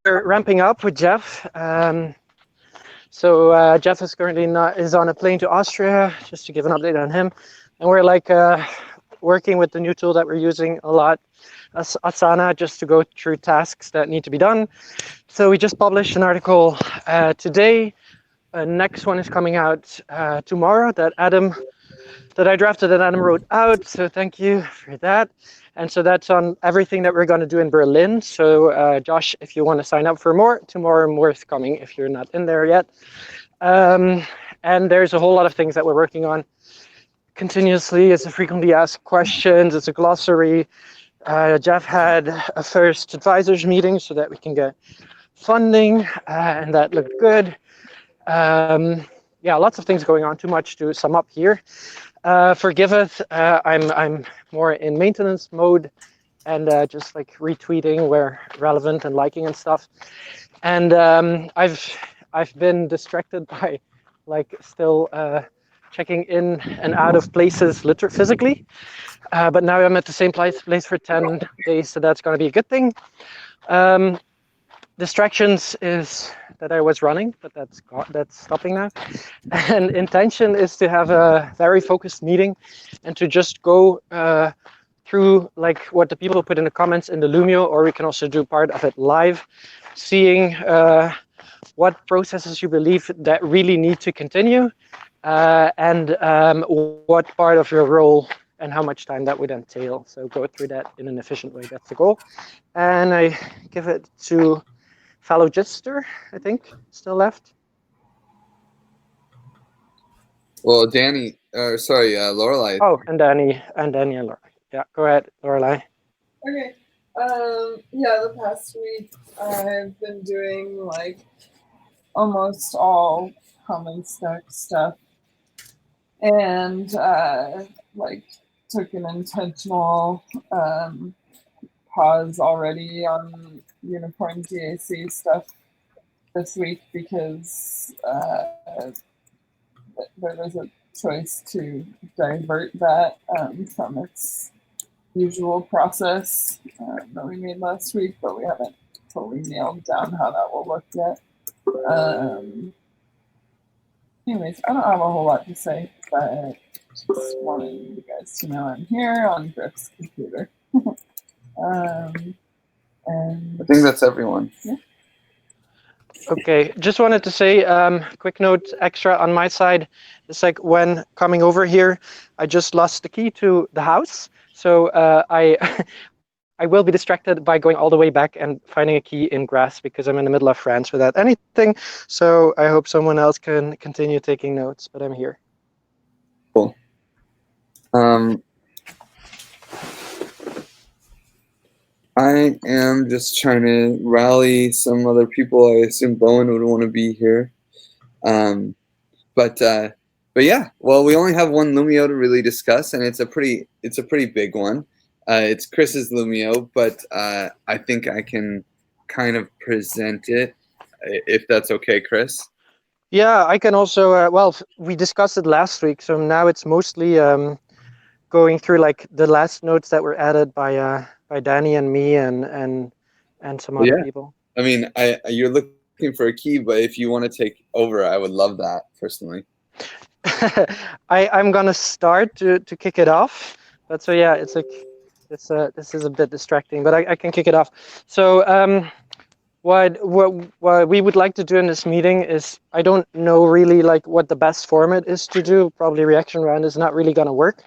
ramping up with Jeff. Jeff is currently is on a plane to Austria, just to give an update on him. And we're working with the new tool that we're using a lot, Asana, just to go through tasks that need to be done. So we just published an article today. Next one is coming out tomorrow that I drafted and Adam wrote out. So thank you for that. And so that's on everything that we're going to do in Berlin. So Josh, if you want to sign up for more, tomorrow more is coming if you're not in there yet. And there's a whole lot of things that we're working on continuously. It's a frequently asked questions. It's a glossary. Jeff had a first advisors meeting so that we can get funding, and that looked good. Yeah, lots of things going on. Too much to sum up here. For Giveth, I'm more in maintenance mode and just like retweeting where relevant and liking and stuff. And I've been distracted by still checking in and out of places physically. But now I'm at the same place for 10 days, so that's going to be a good thing. Distractions is that I was running, but that's stopping now. And intention is to have a very focused meeting and to just go through what the people put in the comments in the Lumio, or we can also do part of it live, seeing what processes you believe that really need to continue, and what part of your role and how much time that would entail. So go through that in an efficient way. That's the goal. And I give it to fellow Gister, I think, still left. Well, Danny, Lorelei. Oh, and Danny and Lorelei. Yeah, go ahead, Lorelei. Okay. Yeah, the past week I've been doing almost all common stack stuff, and took an intentional pause already on Unicorn DAC stuff this week because there was a choice to divert that from its usual process that we made last week, but we haven't totally nailed down how that will look yet. Anyways, I don't have a whole lot to say, but just wanted you guys to know I'm here on Griff's computer. And I think that's everyone. Yeah. Okay, just wanted to say, quick note extra on my side. It's when coming over here, I just lost the key to the house. So I will be distracted by going all the way back and finding a key in grass because I'm in the middle of France without anything. So I hope someone else can continue taking notes, but I'm here. Cool. I am just trying to rally some other people. I assume Bowen would want to be here. But yeah, well, we only have one Lumio to really discuss, and it's a pretty big one. It's Chris's Lumio, but I think I can kind of present it, if that's okay, Chris. Yeah, I can also, well, we discussed it last week, so now it's mostly going through the last notes that were added by Danny and me and some other people. I mean, you're looking for a key, but if you want to take over, I would love that personally. I'm gonna start to kick it off, but so yeah, it's this is a bit distracting, but I can kick it off. So what we would like to do in this meeting is, I don't know really what the best format is to do. Probably reaction round is not really gonna work,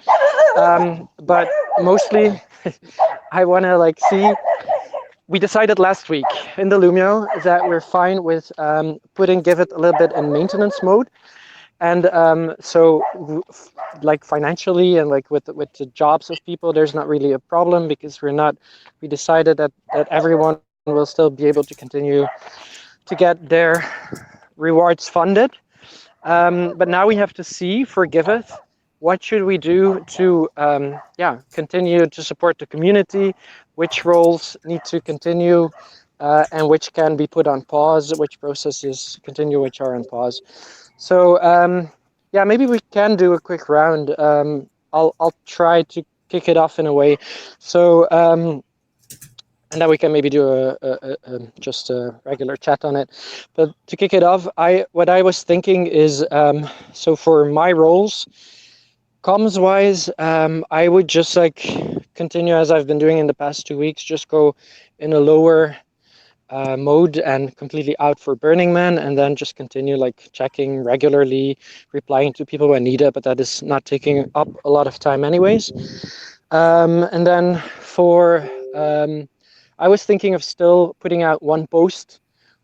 but mostly I want to see. We decided last week in the Lumio that we're fine with putting Giveth a little bit in maintenance mode. And so financially and with the jobs of people, there's not really a problem because we decided that everyone will still be able to continue to get their rewards funded. But now we have to see for Giveth, what should we do to continue to support the community, which roles need to continue, and which can be put on pause, which processes continue, which are on pause. So maybe we can do a quick round. I'll try to kick it off in a way. So and then we can maybe do just a regular chat on it. But to kick it off, what I was thinking is, so for my roles, comms wise, I would just like continue as I've been doing in the past 2 weeks, just go in a lower mode and completely out for Burning Man, and then just continue like checking regularly, replying to people when needed, but that is not taking up a lot of time anyways. And then for I was thinking of still putting out one post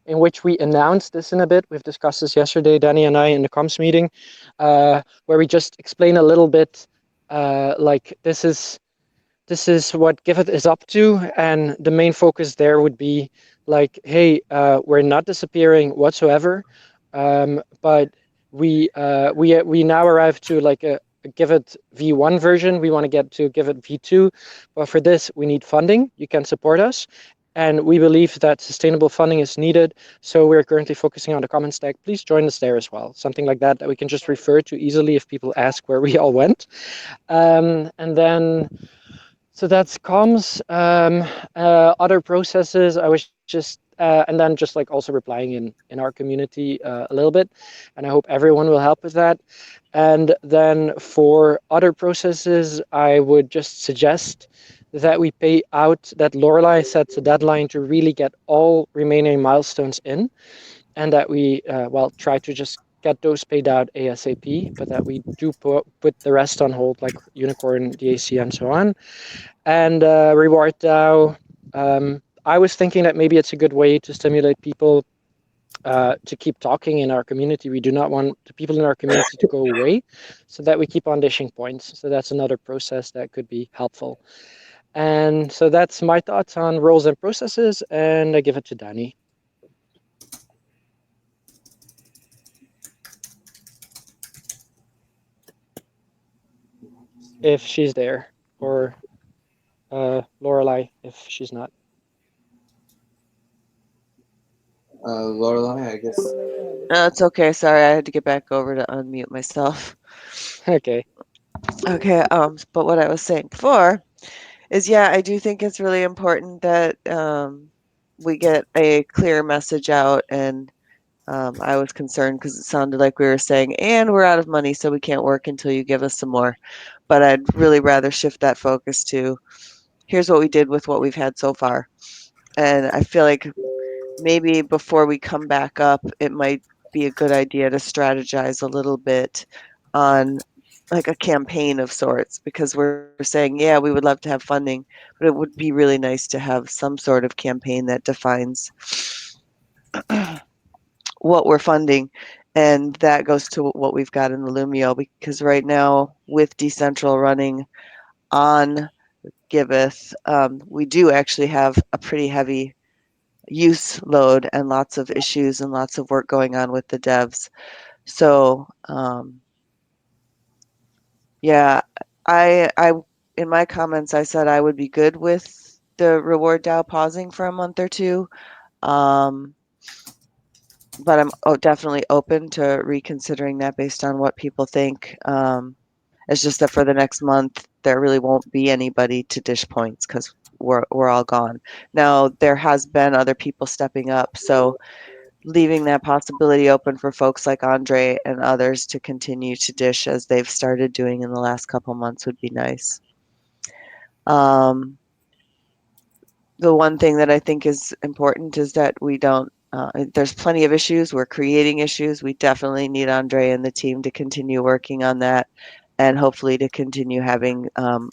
in which we announce this in a bit. We've discussed this yesterday, Danny and I, in the comms meeting, where we just explain a little bit, like this is what Giveth is up to, and the main focus there would be like, hey, we're not disappearing whatsoever, but we now arrive to like a Giveth V1 version. We want to get to Giveth V2, but for this we need funding. You can support us, and we believe that sustainable funding is needed. So we're currently focusing on the common stack. Please join us there as well. Something like that we can just refer to easily if people ask where we all went, and then. So that's comms. Other processes, I was just, and then just like also replying in our community a little bit, and I hope everyone will help with that. And then for other processes, I would just suggest that we pay out, that Lorelei sets a deadline to really get all remaining milestones in, and that we, well, try to just get those paid out ASAP, but that we do put the rest on hold, like Unicorn, DAC, and so on. And reward DAO, I was thinking that maybe it's a good way to stimulate people to keep talking in our community. We do not want the people in our community to go away, so that we keep on dishing points. So that's another process that could be helpful. And so that's my thoughts on roles and processes, and I give it to Danny. If she's there, or Lorelei if she's not. Lorelai, I guess. No, it's okay. Sorry, I had to get back over to unmute myself. Okay. Okay, but what I was saying before is, yeah, I do think it's really important that we get a clear message out. And I was concerned because it sounded like we were saying, and we're out of money, so we can't work until you give us some more. But I'd really rather shift that focus to, here's what we did with what we've had so far. And I feel like maybe before we come back up, it might be a good idea to strategize a little bit on like a campaign of sorts, because we're saying, yeah, we would love to have funding, but it would be really nice to have some sort of campaign that defines what we're funding. And that goes to what we've got in the Lumio, because right now with Decentral running on Giveth, we do actually have a pretty heavy use load and lots of issues and lots of work going on with the devs. So yeah, I in my comments I said I would be good with the reward DAO pausing for a month or two, but I'm definitely open to reconsidering that based on what people think. It's just that for the next month there really won't be anybody to dish points because we're all gone. Now there has been other people stepping up, so leaving that possibility open for folks like Andre and others to continue to dish as they've started doing in the last couple months would be nice. The one thing that I think is important is that we don't, there's plenty of issues. We're creating issues. We definitely need Andre and the team to continue working on that, and hopefully to continue having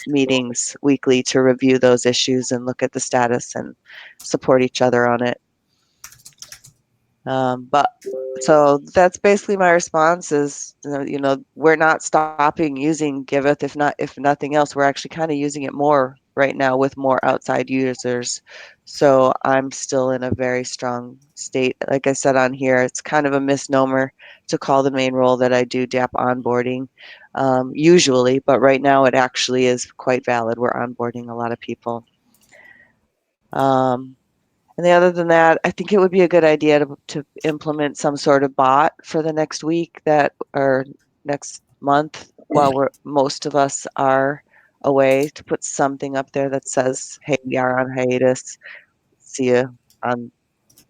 meetings weekly to review those issues and look at the status and support each other on it. But so that's basically my response is, we're not stopping using Giveth. If nothing else, we're actually kind of using it more right now with more outside users. So I'm still in a very strong state. Like I said on here, it's kind of a misnomer to call the main role that I do DApp onboarding usually, but right now it actually is quite valid. We're onboarding a lot of people. And other than that, I think it would be a good idea to implement some sort of bot for the next week or next month while most of us are a way to put something up there that says, "Hey, we are on hiatus. See you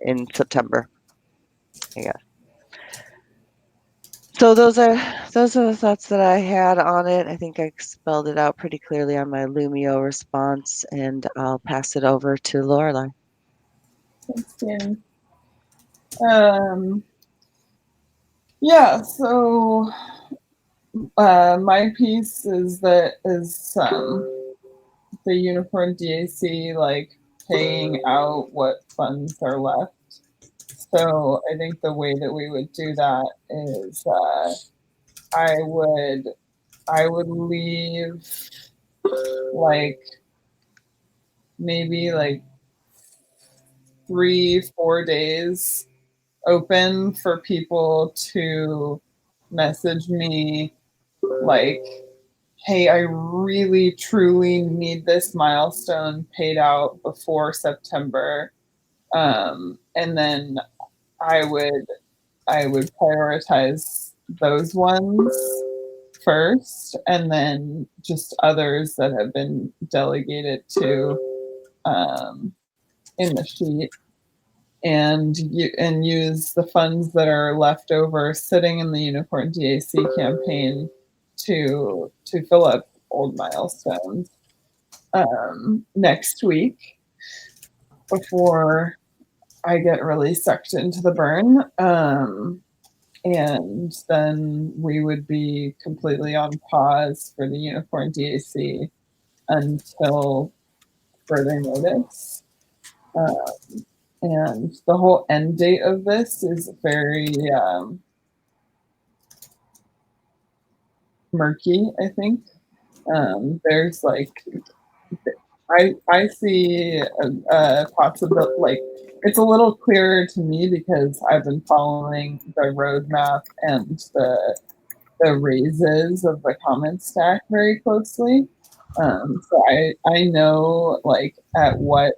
in September." I guess. So those are the thoughts that I had on it. I think I spelled it out pretty clearly on my Lumio response, and I'll pass it over to Lorelai. Thanks, Danny. Yeah, so my piece is the Unicorn DAC like paying out what funds are left. So I think the way that we would do that is I would leave like maybe like 3-4 days open for people to message me like, hey, I really truly need this milestone paid out before September. And then I would prioritize those ones first, and then just others that have been delegated to in the sheet, and use the funds that are left over sitting in the Unicorn DAC campaign to fill up old milestones next week before I get really sucked into the burn. And then we would be completely on pause for the Unicorn DAC until further notice. And the whole end date of this is very murky, I think. There's like, I see a possibility, like, it's a little clearer to me because I've been following the roadmap and the raises of the comment stack very closely. So I know like at what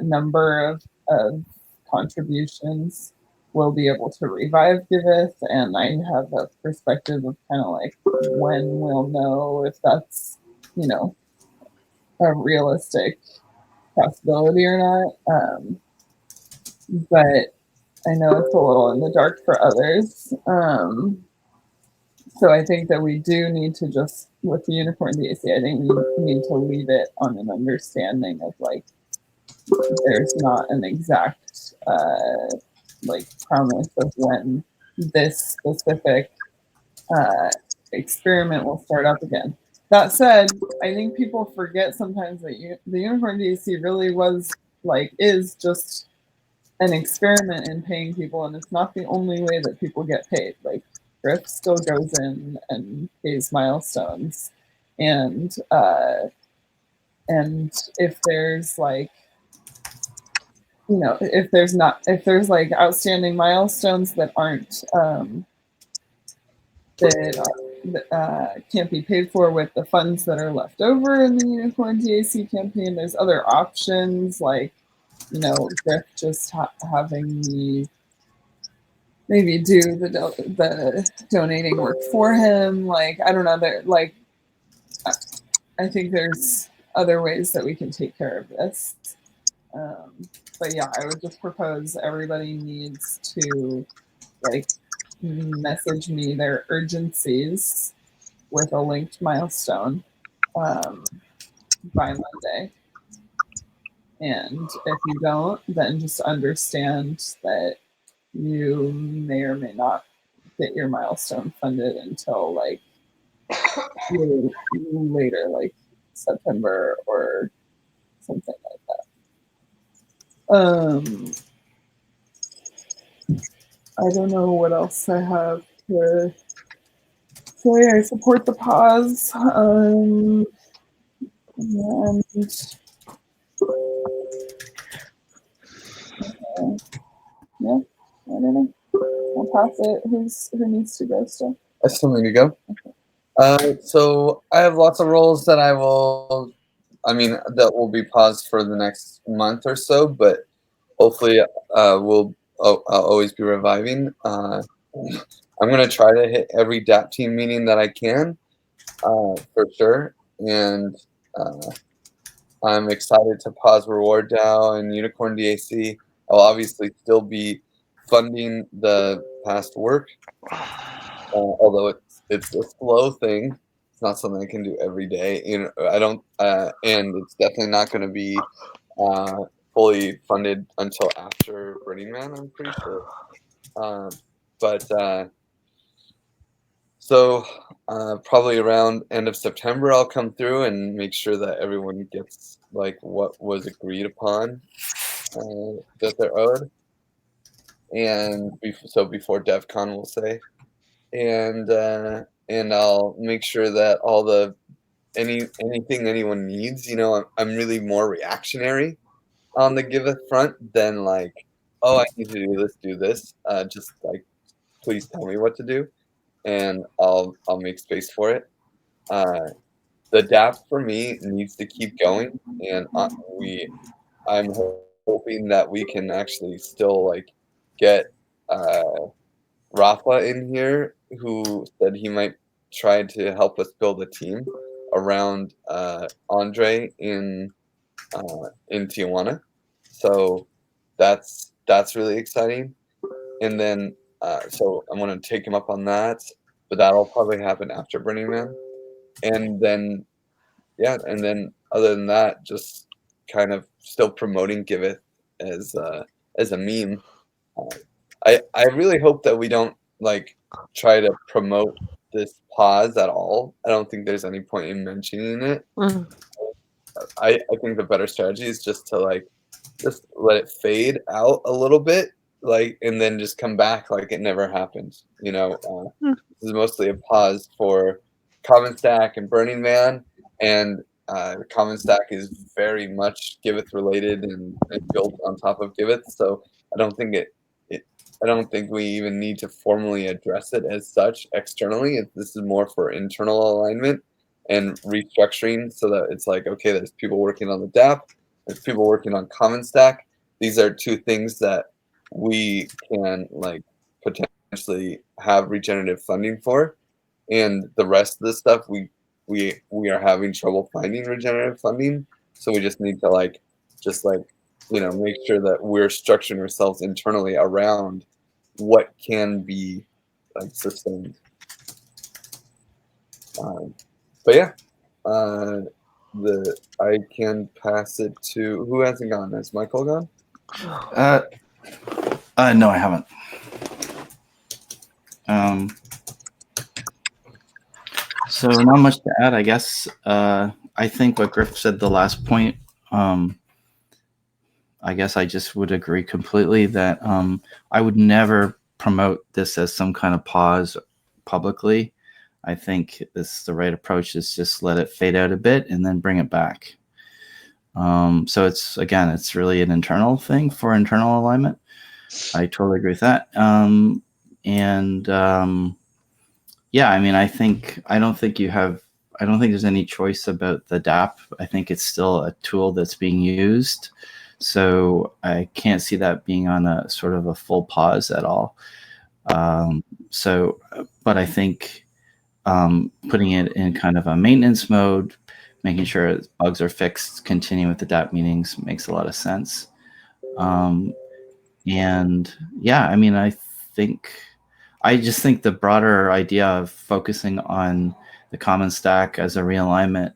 number of contributions we'll be able to revive Giveth, and I have a perspective of kind of like when we'll know if that's, you know, a realistic possibility or not. But I know it's a little in the dark for others. So I think that we do need to just, with the Unicorn DAC, I think we need to leave it on an understanding of like, there's not an exact like promise of when this specific experiment will start up again. That said, I think people forget sometimes that the Unicorn DAC really was like, is just an experiment in paying people, and it's not the only way that people get paid. Like, Griff still goes in and pays milestones, and if there's like, you know, if there's like outstanding milestones that aren't that can't be paid for with the funds that are left over in the Unicorn DAC campaign, there's other options like, you know, Griff just having me maybe do the donating work for him. Like, I don't know, like, I think there's other ways that we can take care of this. But yeah, I would just propose everybody needs to like message me their urgencies with a linked milestone by Monday. And if you don't, then just understand that you may or may not get your milestone funded until like later, like September or something like that. I don't know what else I have to say. I support the pause. And yeah, I don't know. I'll pass it. Who needs to go still? I still need to go. Okay. So I have lots of roles that that will be paused for the next month or so, but hopefully I'll always be reviving. I'm going to try to hit every DAP team meeting that I can. for sure. And I'm excited to pause Reward DAO and Unicorn DAC. I'll obviously still be funding the past work, although it's a slow thing. It's not something I can do every day. I don't, and it's definitely not going to be fully funded until after Burning Man. I'm pretty sure. But so probably around end of September, I'll come through and make sure that everyone gets like what was agreed upon that they're owed, and so before DevCon, we'll say, and I'll make sure that all the anything anyone needs. I'm really more reactionary on the Giveth front than like, oh, I need to do this. Just like, please tell me what to do, and I'll make space for it. The DAP for me needs to keep going, and I'm hoping that we can actually still like get Rafa in here, who said he might try to help us build a team around Andre in Tijuana. So that's really exciting. And then so I'm gonna take him up on that, but that'll probably happen after Burning Man. And then and then other than that, just kind of still promoting Giveth as a meme. I really hope that we don't like try to promote this pause at all. I don't think there's any point in mentioning it. I think the better strategy is just to like just let it fade out a little bit, like, and then just come back like it never happened. This is mostly a pause for Common Stack and Burning Man, and Common Stack is very much Giveth related and built on top of Giveth. So I don't think I don't think we even need to formally address it as such externally. This is more for internal alignment and restructuring, so that it's like, okay, there's people working on the DApp, there's people working on Common Stack. These are two things that we can like potentially have regenerative funding for, and the rest of the stuff we are having trouble finding regenerative funding. So we just need to make sure that we're structuring ourselves internally around what can be like sustained. But yeah, I can pass it to who hasn't gone. Has Michael gone? No, I haven't. So not much to add, I guess. I think what Griff said, the last point, I guess I just would agree completely that I would never promote this as some kind of pause publicly. I think the right approach is just let it fade out a bit and then bring it back. So it's really an internal thing for internal alignment. I totally agree with that. Yeah, I mean, I don't think there's any choice about the DApp. I think it's still a tool that's being used. So I can't see that being on a sort of a full pause at all. But I think putting it in kind of a maintenance mode, making sure bugs are fixed, continuing with the DApp meetings makes a lot of sense. And yeah, I mean, I just think the broader idea of focusing on the Common Stack as a realignment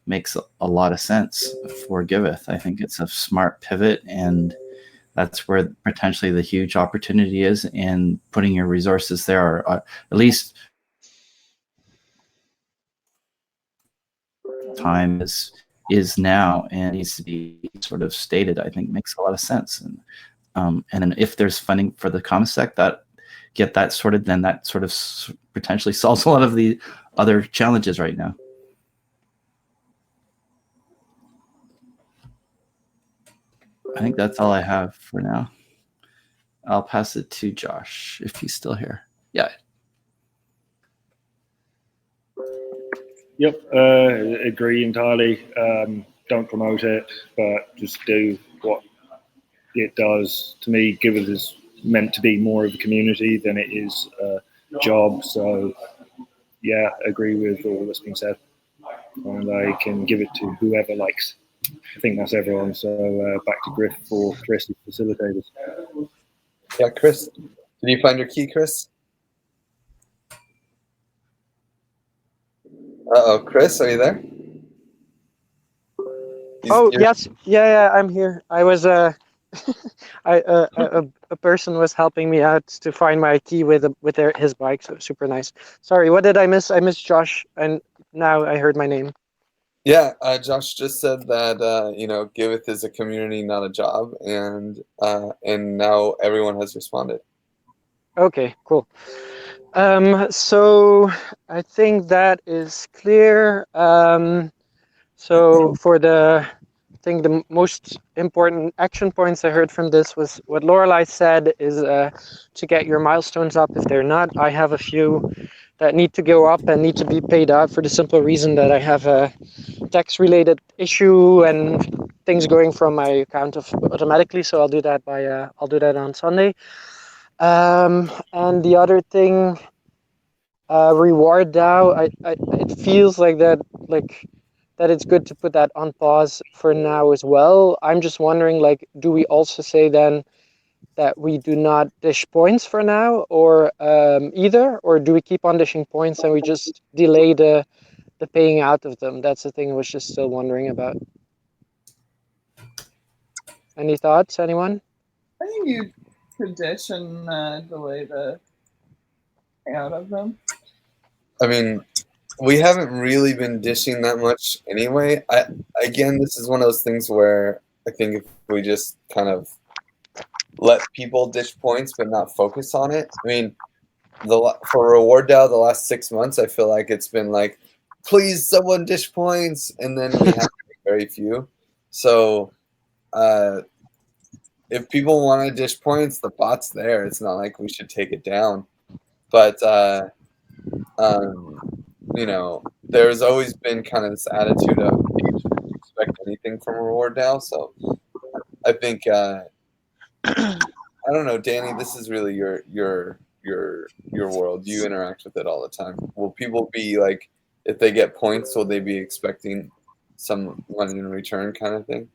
makes a lot of sense for Giveth. I think it's a smart pivot, and that's where potentially the huge opportunity is, in putting your resources there, or at least time is now and needs to be sort of stated. I think makes a lot of sense. And then if there's funding for the Common Stack, get that sorted, then that sort of potentially solves a lot of the other challenges right now. I think that's all I have for now. I'll pass it to Josh if he's still here. Yeah. Yep, agree entirely. Don't promote it, but just do what it does. To me, Giveth is meant to be more of a community than it is a job. So yeah, agree with all that's been said, and I can give it to whoever likes. I think that's everyone. So back to Griff for Chris as facilitators. Yeah, Chris, did you find your key, Chris? Uh-oh, Chris, are you there? Oh You're- yes, yeah, I'm here. I was a person was helping me out to find my key with his bike, so super nice. Sorry, what did I miss? I missed Josh, and now I heard my name. Yeah, Josh just said that Giveth is a community, not a job, and now everyone has responded. Okay, cool. So I think that is clear. So for I think the most important action points I heard from this was what Lorelai said is to get your milestones up if they're not. I have a few that need to go up and need to be paid out for the simple reason that I have a tax-related issue and things going from my account automatically. So I'll do that I'll do that on Sunday. And the other thing, reward DAO. It feels like that it's good to put that on pause for now as well. I'm just wondering, like, do we also say then that we do not dish points for now, or either, or do we keep on dishing points and we just delay the paying out of them? That's the thing I was just still wondering about. Any thoughts, anyone? I think you could dish and delay the payout of them. I mean, we haven't really been dishing that much anyway. Again, this is one of those things where I think if we just kind of let people dish points but not focus on it. I mean, for Reward DAO, the last 6 months, I feel like it's been like, please, someone dish points, and then we have very few. So, if people want to dish points, the bot's there. It's not like we should take it down. But there's always been kind of this attitude of you shouldn't expect anything from Reward DAO. So, I think I don't know, Danny. This is really your world. You interact with it all the time. Will people be like, if they get points, will they be expecting some money in return, kind of thing?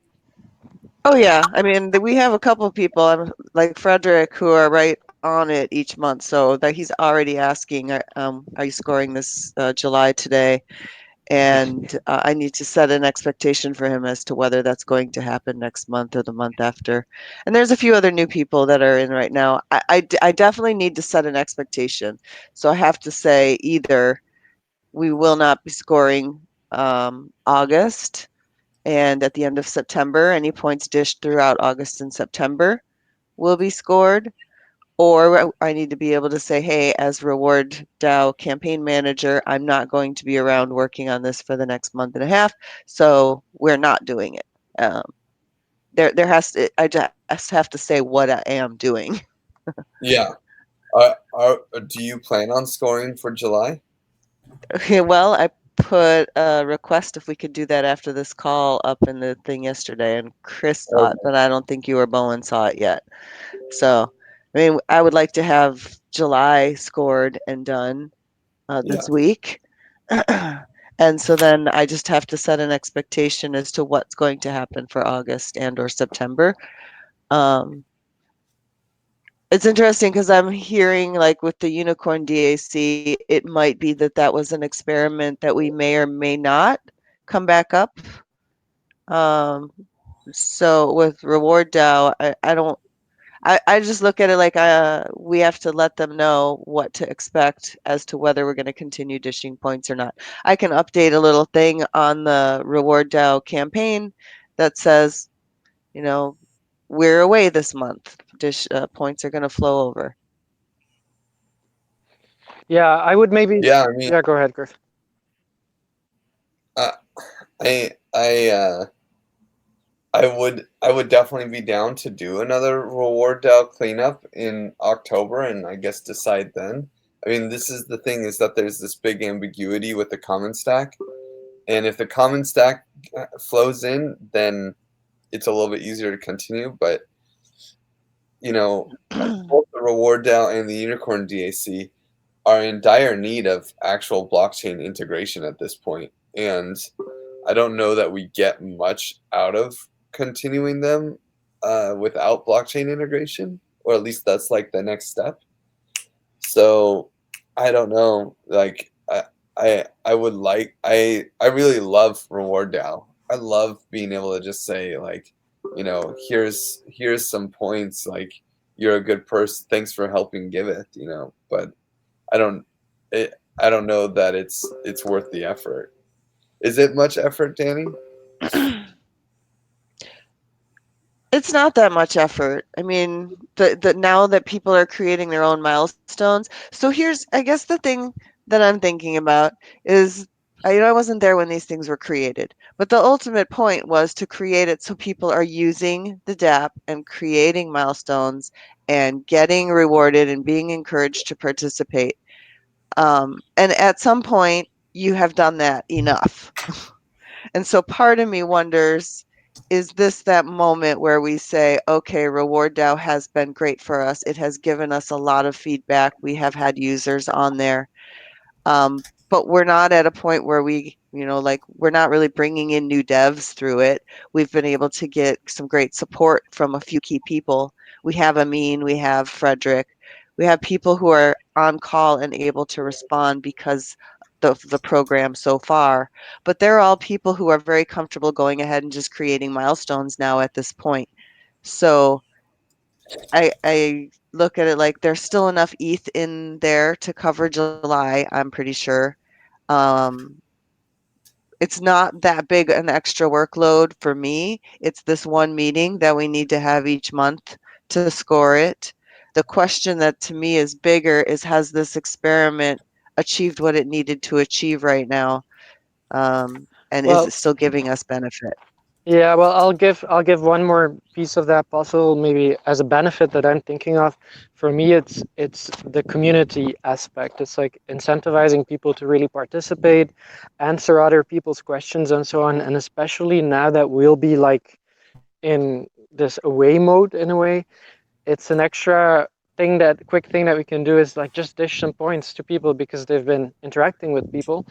Oh yeah, I mean we have a couple of people like Frederick who are right on it each month, so that he's already asking, are you scoring this July today? And I need to set an expectation for him as to whether that's going to happen next month or the month after. And there's a few other new people that are in right now. I definitely need to set an expectation. So I have to say either we will not be scoring August, and at the end of September, any points dished throughout August and September will be scored. Or I need to be able to say, hey, as Reward DAO campaign manager, I'm not going to be around working on this for the next month and a half, so we're not doing it. I just have to say what I am doing. Yeah. Do you plan on scoring for July? Okay, well, I put a request if we could do that after this call up in the thing yesterday, and Chris saw it, but I don't think you or Bowen saw it yet. So, I mean, I would like to have July scored and done this week. And so then I just have to set an expectation as to what's going to happen for August and or September. It's interesting because I'm hearing like with the Unicorn DAC, it might be that that was an experiment that we may or may not come back up. So with Reward DAO, I just look at it like we have to let them know what to expect as to whether we're going to continue dishing points or not. I can update a little thing on the Reward DAO campaign that says, we're away this month. Dish points are going to flow over. Yeah, I would maybe. Yeah, I mean, Yeah, go ahead, Griff. I would definitely be down to do another Reward DAO cleanup in October, and I guess decide then. I mean, this is the thing, is that there's this big ambiguity with the common stack, and if the common stack flows in, then it's a little bit easier to continue. But both the Reward DAO and the Unicorn DAC, are in dire need of actual blockchain integration at this point, and I don't know that we get much out of continuing them without blockchain integration, or at least that's like the next step. So I don't know. Like I would like I really love Reward DAO. I love being able to just say like, here's some points. Like you're a good person. Thanks for helping Giveth. But I don't I don't know that it's worth the effort. Is it much effort, Danny? It's not that much effort. I mean, the now that people are creating their own milestones. So here's, I guess, the thing that I'm thinking about is, I wasn't there when these things were created, but the ultimate point was to create it so people are using the DApp and creating milestones and getting rewarded and being encouraged to participate. And at some point, you have done that enough. And so part of me wonders, is this that moment where we say, okay, Reward DAO has been great for us. It has given us a lot of feedback. We have had users on there. But we're not at a point where we're not really bringing in new devs through it. We've been able to get some great support from a few key people. We have Amin, we have Frederick, we have people who are on call and able to respond because the program so far. But they're all people who are very comfortable going ahead and just creating milestones now at this point. So I look at it like there's still enough ETH in there to cover July, I'm pretty sure. Um, it's not that big an extra workload for me. It's this one meeting that we need to have each month to score it. The question that to me is bigger is, has this experiment achieved what it needed to achieve right now? And is Well, it still giving us benefit? yeah, well, I'll give one more piece of that puzzle, maybe as a benefit that I'm thinking of. For me, it's the community aspect. It's like incentivizing people to really participate, answer other people's questions, and so on. And especially now that we'll be like in this away mode in a way, it's an extra quick thing that we can do is like just dish some points to people because they've been interacting with people.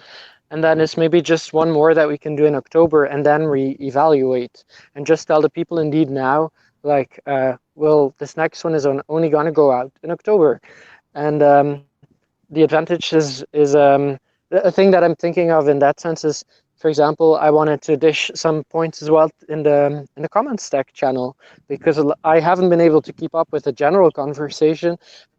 And then it's maybe just one more that we can do in October and then re-evaluate and just tell the people indeed now, like, well, this next one is only going to go out in October. And the advantage is a thing that I'm thinking of in that sense is, for example, I wanted to dish some points as well in the comment stack channel because I haven't been able to keep up with the general conversation.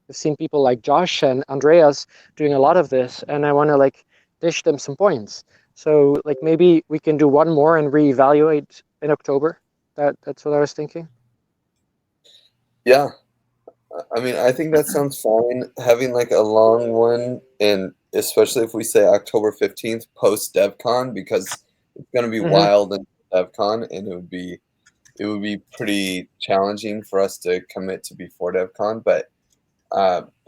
I've seen people like Josh and Andreas doing a lot of this, and I want to like dish them some points. So like maybe we can do one more and reevaluate in October. That's what I was thinking. Yeah, I mean, I think that sounds fine. Having like a long one, and especially if we say October 15th post DevCon, because it's going to be Mm-hmm. wild in DevCon, and it would be pretty challenging for us to commit to before DevCon. But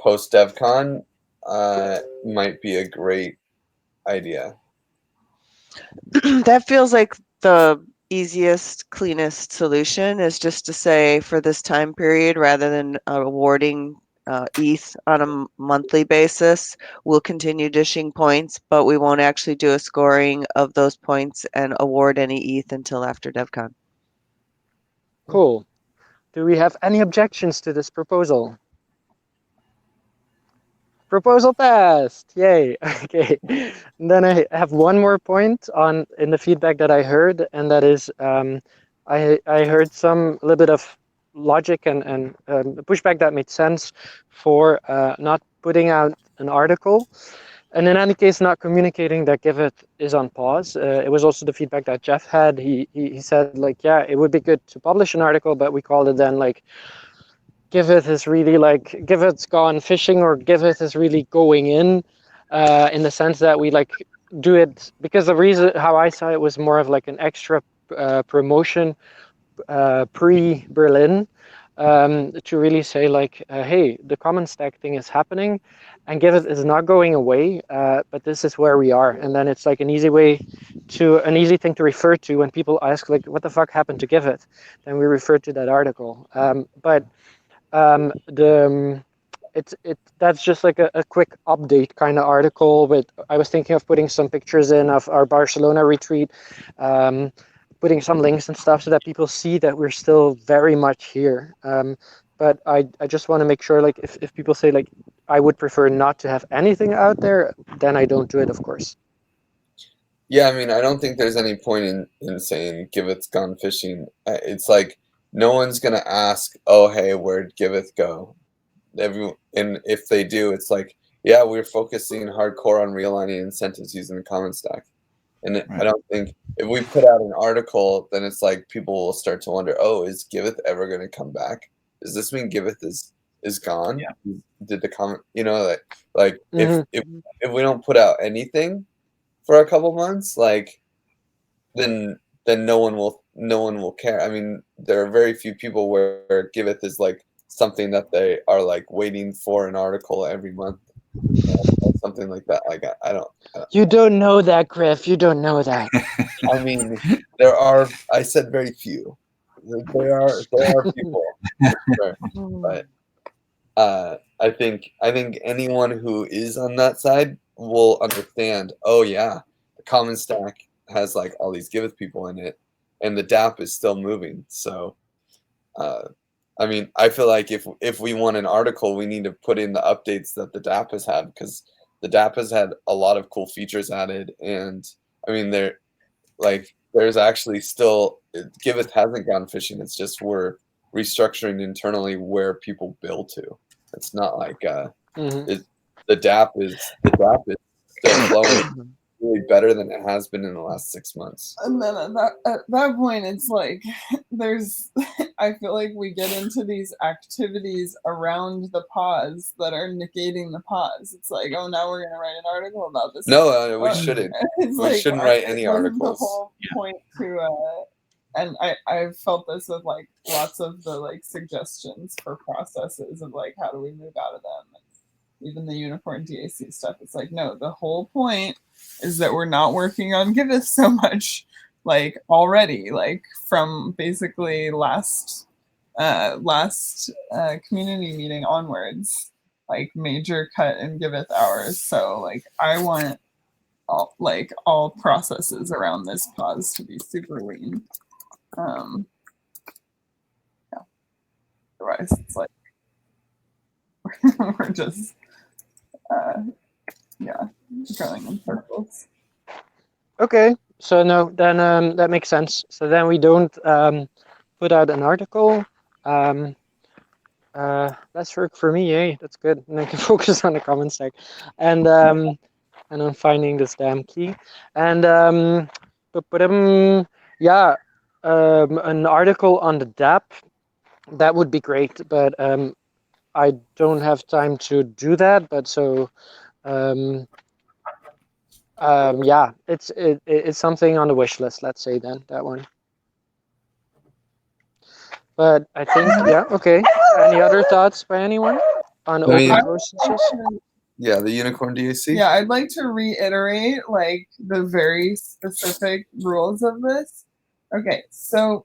post DevCon might be a great idea. That feels like the easiest, cleanest solution, is just to say for this time period, rather than awarding ETH on a monthly basis, we'll continue dishing points, but we won't actually do a scoring of those points and award any ETH until after DevCon. Cool. Do we have any objections to this proposal? Proposal passed! Yay! Okay. And then I have one more point in the feedback that I heard, and that is I heard a little bit of logic and pushback that made sense for not putting out an article, and in any case, not communicating that Giveth is on pause. It was also the feedback that Jeff had. He said like, yeah, it would be good to publish an article, but we called it then like Giveth is really like Giveth's gone fishing, or Giveth is really going in the sense that we like do it because the reason how I saw it was more of like an extra promotion pre Berlin to really say like, hey, the common stack thing is happening, and Giveth is not going away, but this is where we are, and then it's like an easy thing to refer to when people ask like, what the fuck happened to Giveth? Then we refer to that article, but the that's just like a quick update kind of article. But I was thinking of putting some pictures in of our Barcelona retreat, putting some links and stuff so that people see that we're still very much here. But I just want to make sure, like, if people say, like, I would prefer not to have anything out there, then I don't do it, of course. Yeah, I mean, I don't think there's any point in saying Giveth's gone fishing. It's like no one's gonna ask, "Oh, hey, where'd Giveth go?" And if they do, it's like, yeah, we're focusing hardcore on realigning incentives using the common stack. And Right. I don't think if we put out an article, then it's like people will start to wonder, oh, is Giveth ever going to come back? Does this mean Giveth is gone? Yeah. Did the comment, like Mhm. if we don't put out anything for a couple months, like then no one will care. I mean, there are very few people where Giveth is like something that they are like waiting for an article every month, or something like that. Like I don't. You don't know that, Griff. You don't know that. I mean, there are. I said very few. There are people, for sure. But I think anyone who is on that side will understand. Oh yeah, the common stack has like all these Giveth people in it, and the DApp is still moving. So, I mean, I feel like if we want an article, we need to put in the updates that the DApp has had, because the DApp has had a lot of cool features added, and I mean there's actually still Giveth hasn't gone fishing. It's just we're restructuring internally where people build to. It's not like Mhm. the DApp is still flowing really better than it has been in the last 6 months. And then at that point, it's like there's. I feel like we get into these activities around the pause that are negating the pause. It's like, oh, now we're gonna write an article about this. No, we Well, shouldn't. It's We shouldn't write any what is articles. The whole point to and I've felt this with like lots of the like suggestions for processes of like how do we move out of them. Even the unicorn DAC stuff, it's like, no, the whole point is that we're not working on Giveth so much, like already, like from basically last community meeting onwards, like major cut in Giveth hours. So like I want all processes around this pause to be super lean. Yeah. Otherwise, it's like we're just going in circles. Okay, so no, then that makes sense. So then we don't put out an article. That's work for me, eh? That's good, and I can focus on the comment stack, and on finding this damn key, and yeah, an article on the DApp, that would be great, but I don't have time to do that. But so yeah, it's something on the wish list. Let's say then that one. But I think yeah, okay. Any other thoughts by anyone on I mean- open processes? Yeah, the unicorn DAC. Yeah, I'd like to reiterate like the very specific rules of this. Okay, so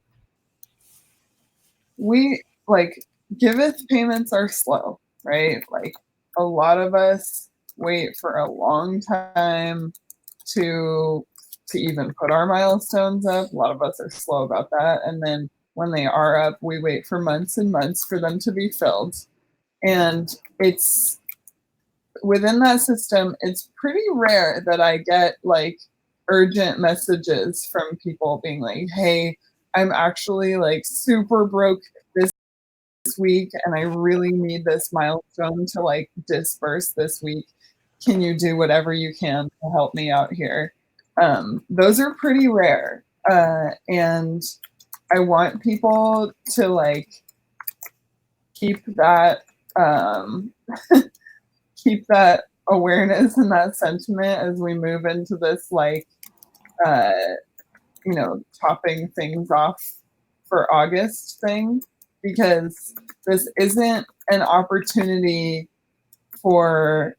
we like Giveth payments are slow, right? Like a lot of us wait for a long time to even put our milestones up. A lot of us are slow about that. And then when they are up, we wait for months and months for them to be filled. And it's within that system, it's pretty rare that I get like urgent messages from people being like, hey, I'm actually like super broke this week and I really need this milestone to like disperse this week. Can you do whatever you can to help me out here? Those are pretty rare. And I want people to like keep that keep that awareness and that sentiment as we move into this like topping things off for August thing, because this isn't an opportunity for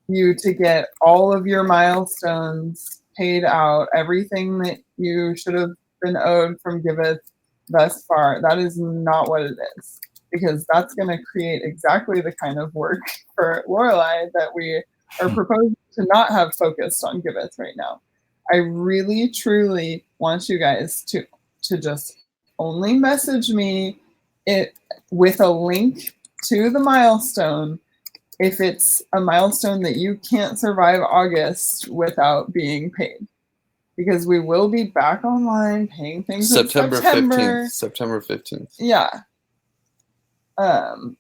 you to get all of your milestones paid out, everything that you should have been owed from Giveth thus far. That is not what it is. because that's going to create exactly the kind of work for Lorelei that we are proposing to not have focused on Giveth right now. I really, truly want you guys to just only message me it with a link to the milestone if it's a milestone that you can't survive August without being paid. Because we will be back online paying things September in September. 15th. September 15th. Yeah.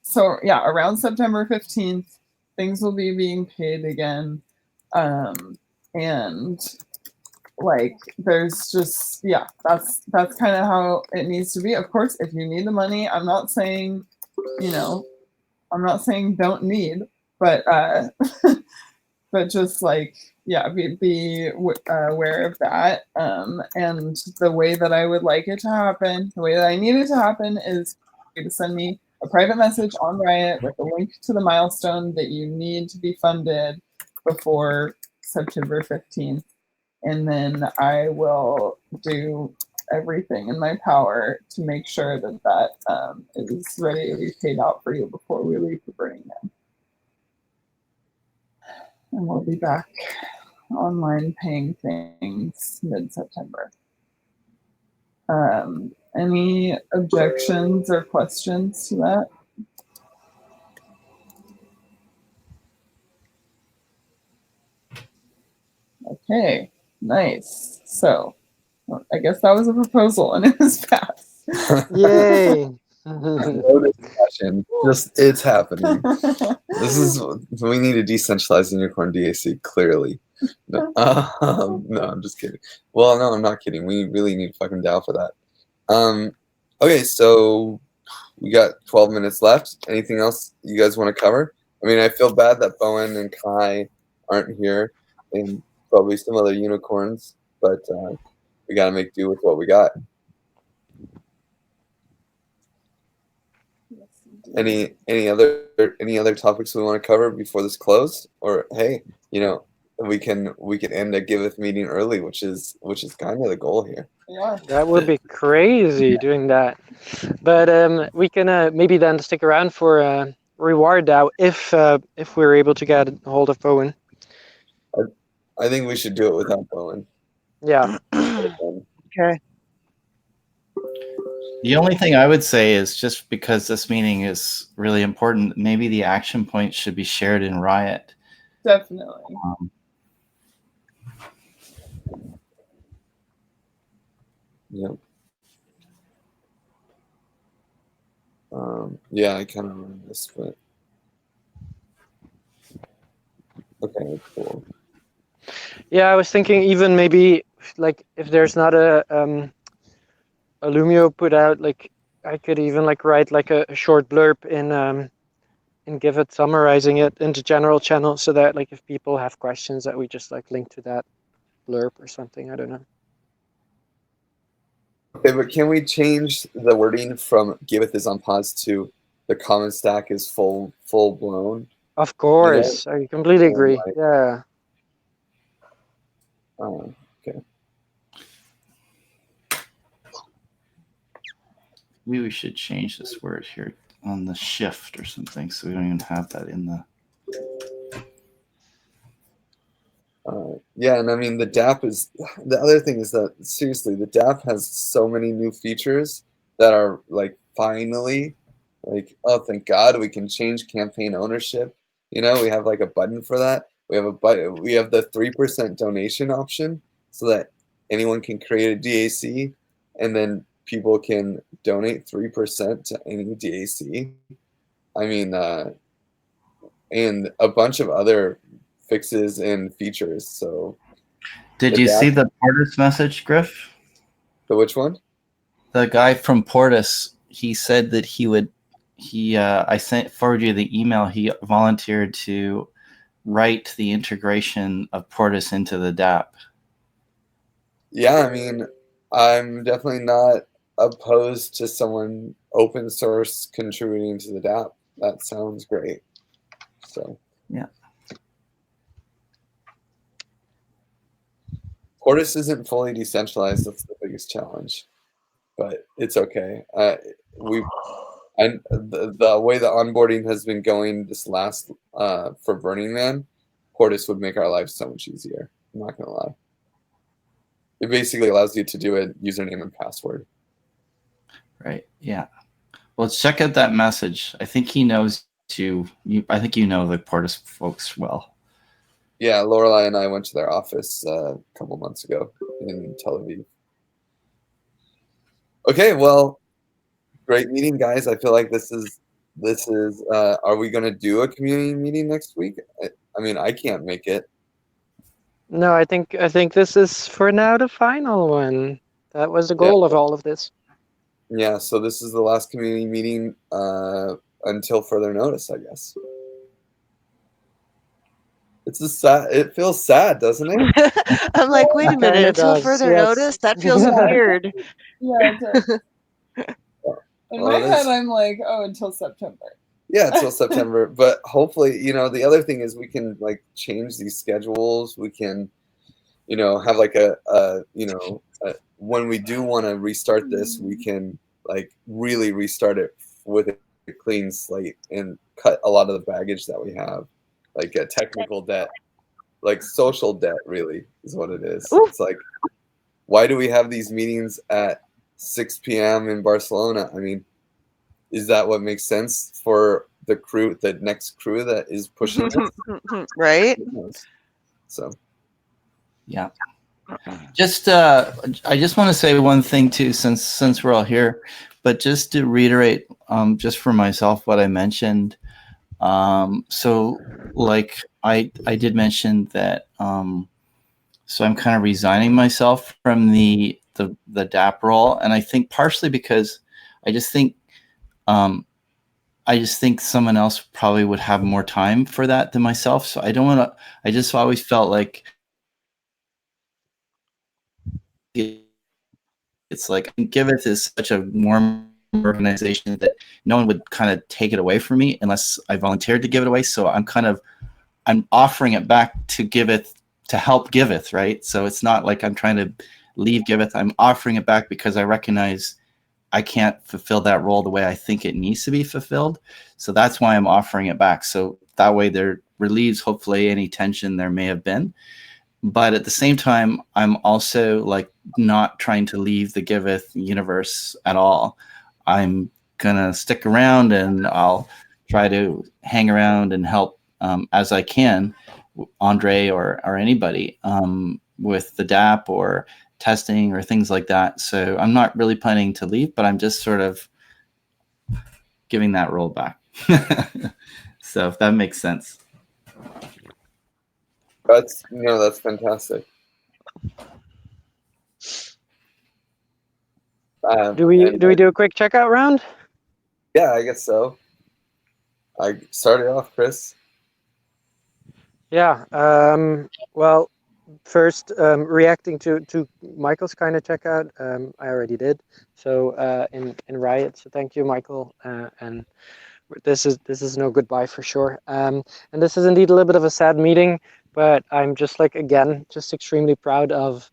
So yeah, around September 15th, things will be being paid again. And like there's just that's kind of how it needs to be. Of course, if you need the money, I'm not saying, I'm not saying don't need, but but just like be aware of that. And the way that I would like it to happen, the way that I need it to happen is to send me a private message on Riot with a link to the milestone that you need to be funded before September 15th. And then I will do everything in my power to make sure that that is ready to be paid out for you before we leave for Burning Man. And we'll be back online paying things mid-September. Any objections or questions to that? Okay, nice. So I guess that was a proposal and it was passed. Yay! No discussion. Just it's happening. This is we need a decentralized unicorn DAC, clearly. No, no, I'm just kidding. Well, no, I'm not kidding. We really need fucking DAO for that. Okay, so we got 12 minutes left. Anything else you guys want to cover? I mean, I feel bad that Bowen and Kai aren't here, and probably some other unicorns, but we got to make do with what we got. Any other topics we want to cover before this close? Or hey, we can end a Giveth meeting early, which is kind of the goal here. Yeah. That would be crazy doing that. But we can maybe then stick around for reward DAO if we're able to get a hold of Bowen. I think we should do it without Bowen. Yeah. Okay. The only thing I would say is just because this meeting is really important, maybe the action points should be shared in Riot. Definitely. Yep. Yeah, I kind of remember this, but okay, cool. Yeah, I was thinking even maybe like if there's not a Lumio put out, like I could even like write like a short blurb in Giveth summarizing it into general channel so that like if people have questions that we just like link to that blurb or something. I don't know. Okay, but can we change the wording from Giveth is on pause to the common stack is full blown? Of course, I completely agree. Like, Yeah. oh, okay. Maybe we should change this word here on the shift or something, so we don't even have that in the. Yeah, and I mean the DApp is the other thing is that seriously the DApp has so many new features that are like finally like, oh thank God we can change campaign ownership. We have like a button for that. We have a button. We have the 3% donation option so that anyone can create a DAC and then people can donate 3% to any DAC. I mean, and a bunch of other fixes and features. So, did you see the Portis message, Griff? The which one? The guy from Portis. He said that he would. I forwarded you the email. He volunteered to write the integration of Portis into the DApp. Yeah, I mean, I'm definitely not opposed to someone open source contributing to the DApp. That sounds great. So yeah. Portis isn't fully decentralized. That's the biggest challenge, but it's okay. I And the way the onboarding has been going this last for Burning Man, Portis would make our lives so much easier. I'm not gonna lie. It basically allows you to do a username and password. Right. Yeah. Well, check out that message. I think he knows you. I think you know the Portis folks well. Yeah, Lorelai and I went to their office a couple months ago in Tel Aviv. Okay, well, great meeting, guys. I feel like this is. Are we going to do a community meeting next week? I mean, I can't make it. No, I think this is for now the final one. That was the goal of all of this. Yeah, so this is the last community meeting until further notice, I guess. It feels sad, doesn't it? I'm like, wait a It minute, kinda until does, further yes. notice? That feels weird. Yeah, it does. In my head, I'm like, oh, until September. Yeah, until September. But hopefully, the other thing is we can like change these schedules. We can, have like when we do want to restart this, we can like really restart it with a clean slate and cut a lot of the baggage that we have, like a technical debt, like social debt. Really, is what it is. Ooh. It's like, why do we have these meetings at 6 p.m. in Barcelona? I mean, is that what makes sense for the next crew that is pushing this? Right? So, yeah. Just I just want to say one thing too, since we're all here, but just to reiterate, just for myself, what I mentioned. So like I did mention that. So I'm kind of resigning myself from the DAP role, and I think partially because I just think someone else probably would have more time for that than myself. So I don't want to. I just always felt like it's like Giveth is such a warm organization that no one would kind of take it away from me unless I volunteered to give it away. So I'm offering it back to Giveth to help Giveth, right? So it's not like I'm trying to leave Giveth. I'm offering it back because I recognize I can't fulfill that role the way I think it needs to be fulfilled. So that's why I'm offering it back. So that way there relieves hopefully any tension there may have been. But at the same time, I'm also like not trying to leave the Giveth universe at all. I'm gonna stick around and I'll try to hang around and help as I can, Andre or anybody with the DAP or testing or things like that. So I'm not really planning to leave, but I'm just sort of giving that role back. So if that makes sense. that's fantastic. Do we do a quick checkout round? Yeah, I guess so. I started off, Chris. Yeah. Well, first, reacting to Michael's kind of checkout, I already did. So in Riot. So thank you, Michael. And this is no goodbye for sure. And this is indeed a little bit of a sad meeting, but I'm just like again just extremely proud of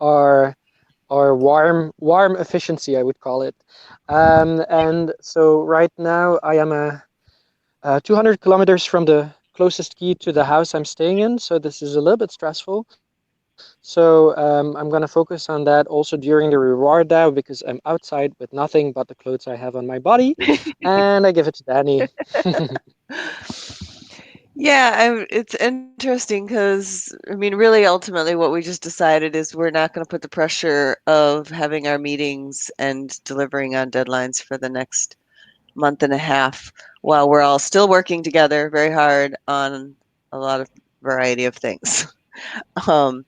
our warm efficiency, I would call it. And so right now I am 200 kilometers from the closest key to the house I'm staying in. So this is a little bit stressful. So I'm going to focus on that also during the reward DAO because I'm outside with nothing but the clothes I have on my body. And I give it to Danny. Yeah, it's interesting because, I mean, really, ultimately, what we just decided is we're not going to put the pressure of having our meetings and delivering on deadlines for the next month and a half while we're all still working together very hard on a lot of variety of things. The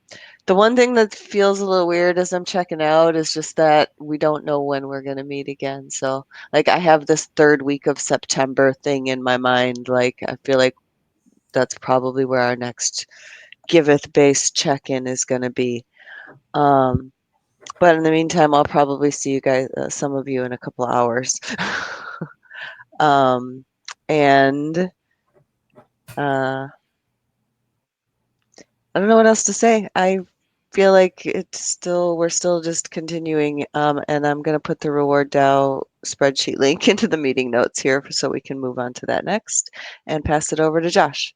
one thing that feels a little weird as I'm checking out is just that we don't know when we're going to meet again. So, like, I have this third week of September thing in my mind. Like, I feel like that's probably where our next Giveth-based check-in is going to be. But in the meantime, I'll probably see you guys, some of you, in a couple hours. And I don't know what else to say. I feel like we're still just continuing, and I'm gonna put the reward DAO spreadsheet link into the meeting notes here so we can move on to that next and pass it over to Josh.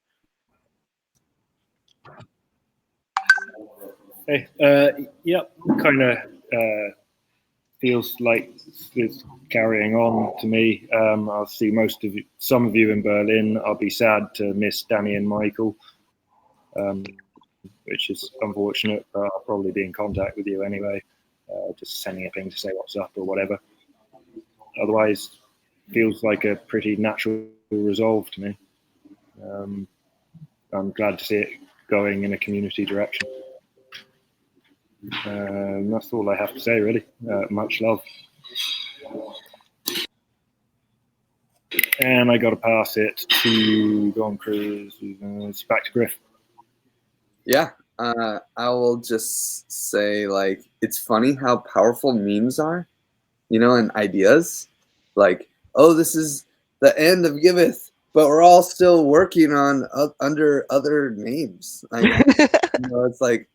Hey, yep, kind of feels like it's carrying on to me. I'll see some of you in Berlin. I'll be sad to miss Danny and Michael, which is unfortunate, but I'll probably be in contact with you anyway, just sending a ping to say what's up or whatever. Otherwise, feels like a pretty natural resolve to me. I'm glad to see it going in a community direction. That's all I have to say, really. Much love. And I got to pass it to, go on, Chris. It's back to Griff. Yeah, I will just say, like, it's funny how powerful memes are, you know, and ideas. Like, oh, this is the end of Giveth, but we're all still working on under other names. Like, you know, it's like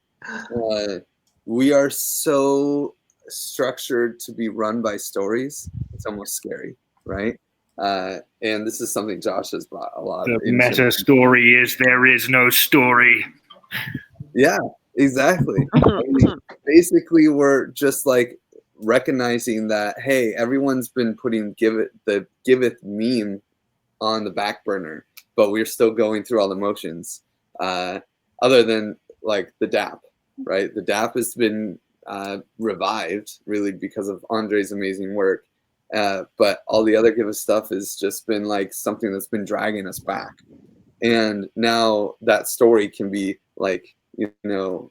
we are so structured to be run by stories. It's almost scary, right? And this is something Josh has brought a lot of. The meta story is there is no story. Yeah, exactly. I mean, basically, we're just like recognizing that, hey, everyone's been putting the Giveth meme on the back burner, but we're still going through all the motions. Other than like the DAP, right? The DAP has been revived really because of Andre's amazing work. But all the other Giveth stuff has just been like something that's been dragging us back. And now that story can be like, you know,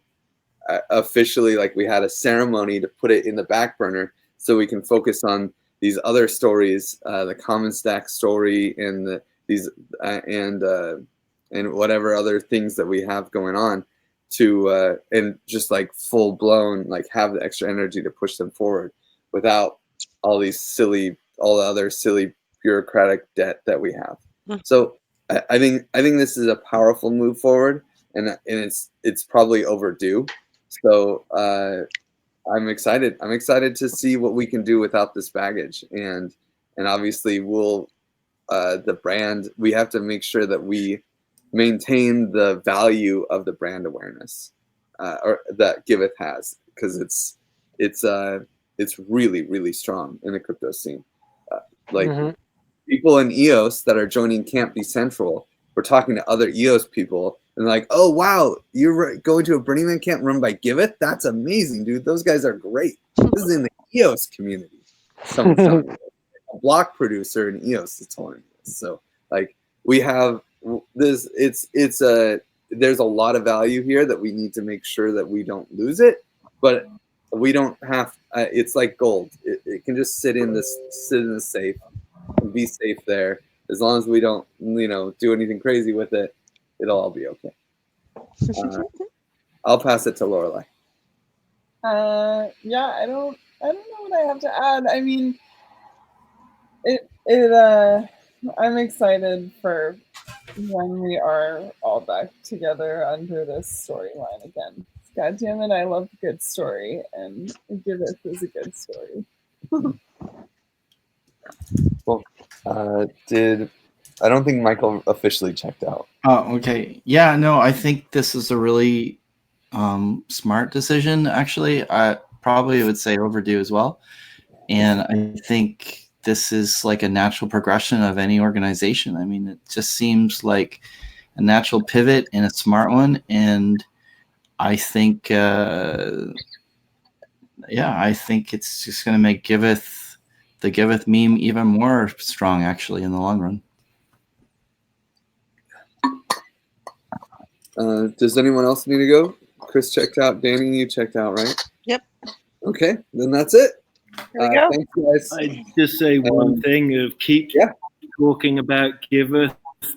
officially, like, we had a ceremony to put it in the back burner so we can focus on these other stories, the Common Stack story and and whatever other things that we have going on to and just like full blown, like, have the extra energy to push them forward without all the other silly bureaucratic debt that we have. So I think this is a powerful move forward, and it's probably overdue. So I'm excited. I'm excited to see what we can do without this baggage, and obviously the brand. We have to make sure that we maintain the value of the brand awareness, or that Giveth has, because it's really, really strong in the crypto scene. People in EOS that are joining Camp Decentral, we're talking to other EOS people, and like, oh wow, you're going to a Burning Man camp run by Giveth? That's amazing, dude. Those guys are great. This is in the EOS community. Someone's telling me. A block producer in EOS is telling me this. So like, we have this. There's a lot of value here that we need to make sure that we don't lose it, but we don't have. It's like gold. It can just sit in the safe and be safe there. As long as we don't, do anything crazy with it, it'll all be okay. I'll pass it to Lorelai. Yeah, I don't know what I have to add. I mean, I'm excited for when we are all back together under this storyline again. God damn it, I love a good story, and Giveth is a good story. Well, I don't think Michael officially checked out. Oh, okay. Yeah, no, I think this is a really smart decision, actually. I probably would say overdue as well. And I think this is like a natural progression of any organization. I mean, it just seems like a natural pivot and a smart one. And I think, I think it's just going to make the Giveth meme even more strong, actually, in the long run. Does anyone else need to go? Chris checked out. Danny, you checked out, right? Yep. Okay, then that's it. There we go. Thanks, guys. I just say one thing of keep talking about Giveth,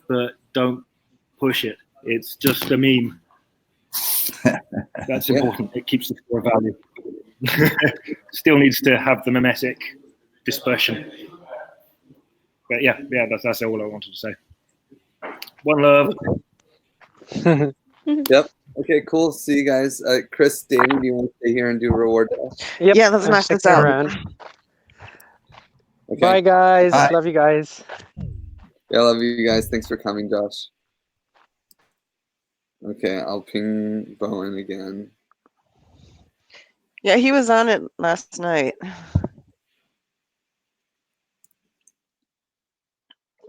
but don't push it. It's just a meme. That's important. It keeps the store value. Still needs to have the mimetic dispersion. But that's all I wanted to say. One love. Yep. Okay, cool. See you guys. Chris, Danny, do you want to stay here and do reward? Yeah, let's knock this out. Okay. Bye, guys. Bye. Love you guys. Yeah, I love you guys. Thanks for coming, Josh. Okay, I'll ping Bowen again. Yeah, he was on it last night.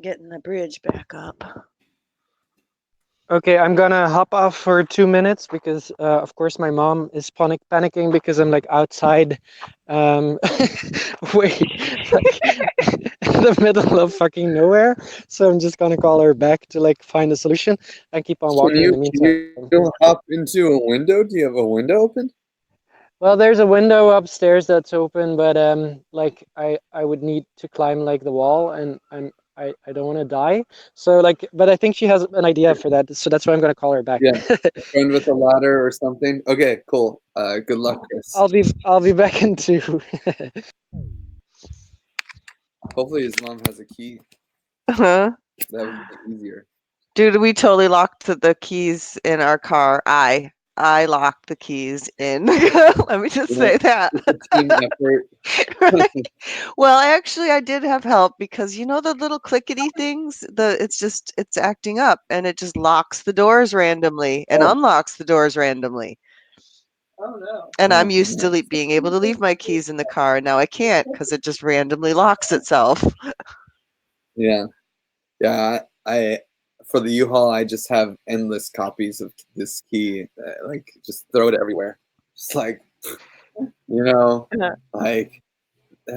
Getting the bridge back up. Okay, I'm gonna hop off for 2 minutes because, of course, my mom is panicking because I'm like outside, wait, like in the middle of fucking nowhere. So I'm just gonna call her back to like find a solution and keep on walking in the meantime. Can you hop into a window? Do you have a window open? Well, there's a window upstairs that's open, but like I would need to climb like the wall, and I don't want to die. So like, but I think she has an idea for that, so that's why I'm gonna call her back. Yeah. A friend with a ladder or something. Okay, cool. Good luck, Chris. I'll be back in 2. Hopefully his mom has a key. Huh? That would make it easier. Dude, we totally locked the keys in our car. I locked the keys in. Let me just say that. It's a team effort. Right? Well, actually, I did have help because you know the little clickety things. It's acting up and it just locks the doors randomly and Oh. unlocks the doors randomly. Oh no. And Oh, I'm used to being able to leave my keys in the car, and now I can't because it just randomly locks itself. Yeah. Yeah. I for the U-Haul, I just have endless copies of this key. Like, just throw it everywhere. Just like, like,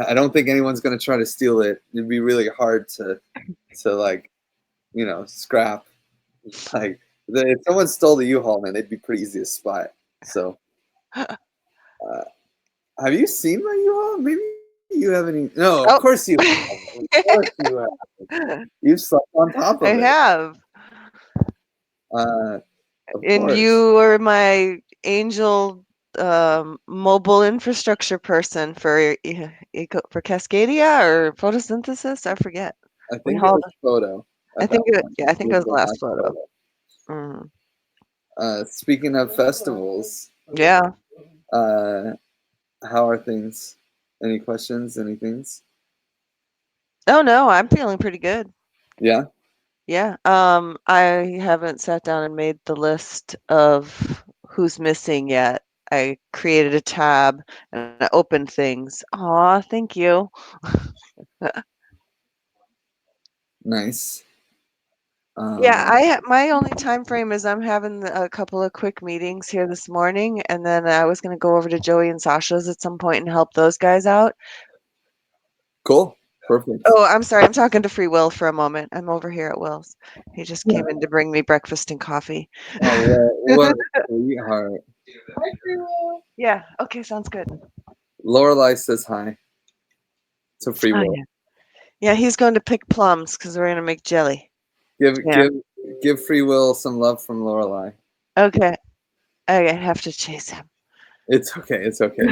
I don't think anyone's gonna try to steal it. It'd be really hard to like, scrap. Like, if someone stole the U-Haul, man, it'd be pretty easy to spot. So, have you seen my U-Haul? Maybe you haven't. No, of Oh. course you have. Of course you have. You've slept on top I of it. have. Of And course. you were my angel mobile infrastructure person for Cascadia or photosynthesis. I forget. I We think it hauled. was photo. I At think that it. point. Yeah, I think it was the last photo. Mm. Speaking of festivals, Yeah. how are things? Any questions? Any things? Oh no, I'm feeling pretty good. Yeah. Yeah. I haven't sat down and made the list of who's missing yet. I created a tab and I opened things. Aw, thank you. Nice. Yeah, my only time frame is I'm having a couple of quick meetings here this morning, and then I was going to go over to Joey and Sasha's at some point and help those guys out. Cool. Perfect. Oh, I'm sorry. I'm talking to Free Will for a moment. I'm over here at Will's. He just came in to bring me breakfast and coffee. Oh, what a sweetheart. Hi, Free Yeah. Okay. Sounds good. Lorelai says hi to Free Oh, Will. yeah. Yeah, he's going to pick plums because we're going to make jelly. Yeah. Give Free Will some love from Lorelai. Okay. I have to chase him. It's okay. It's okay.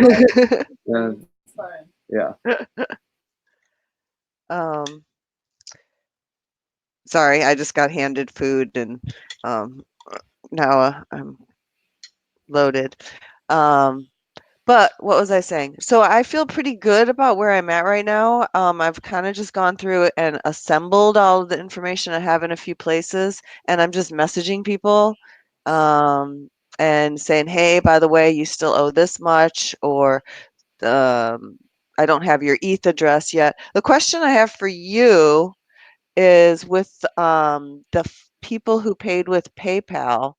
Yeah. Fine. Yeah. Sorry, I just got handed food and now I'm loaded. But what was I saying? So I feel pretty good about where I'm at right now. I've kind of just gone through and assembled all of the information I have in a few places, and I'm just messaging people and saying, hey, by the way, you still owe this much, or I don't have your ETH address yet. The question I have for you is with people who paid with PayPal.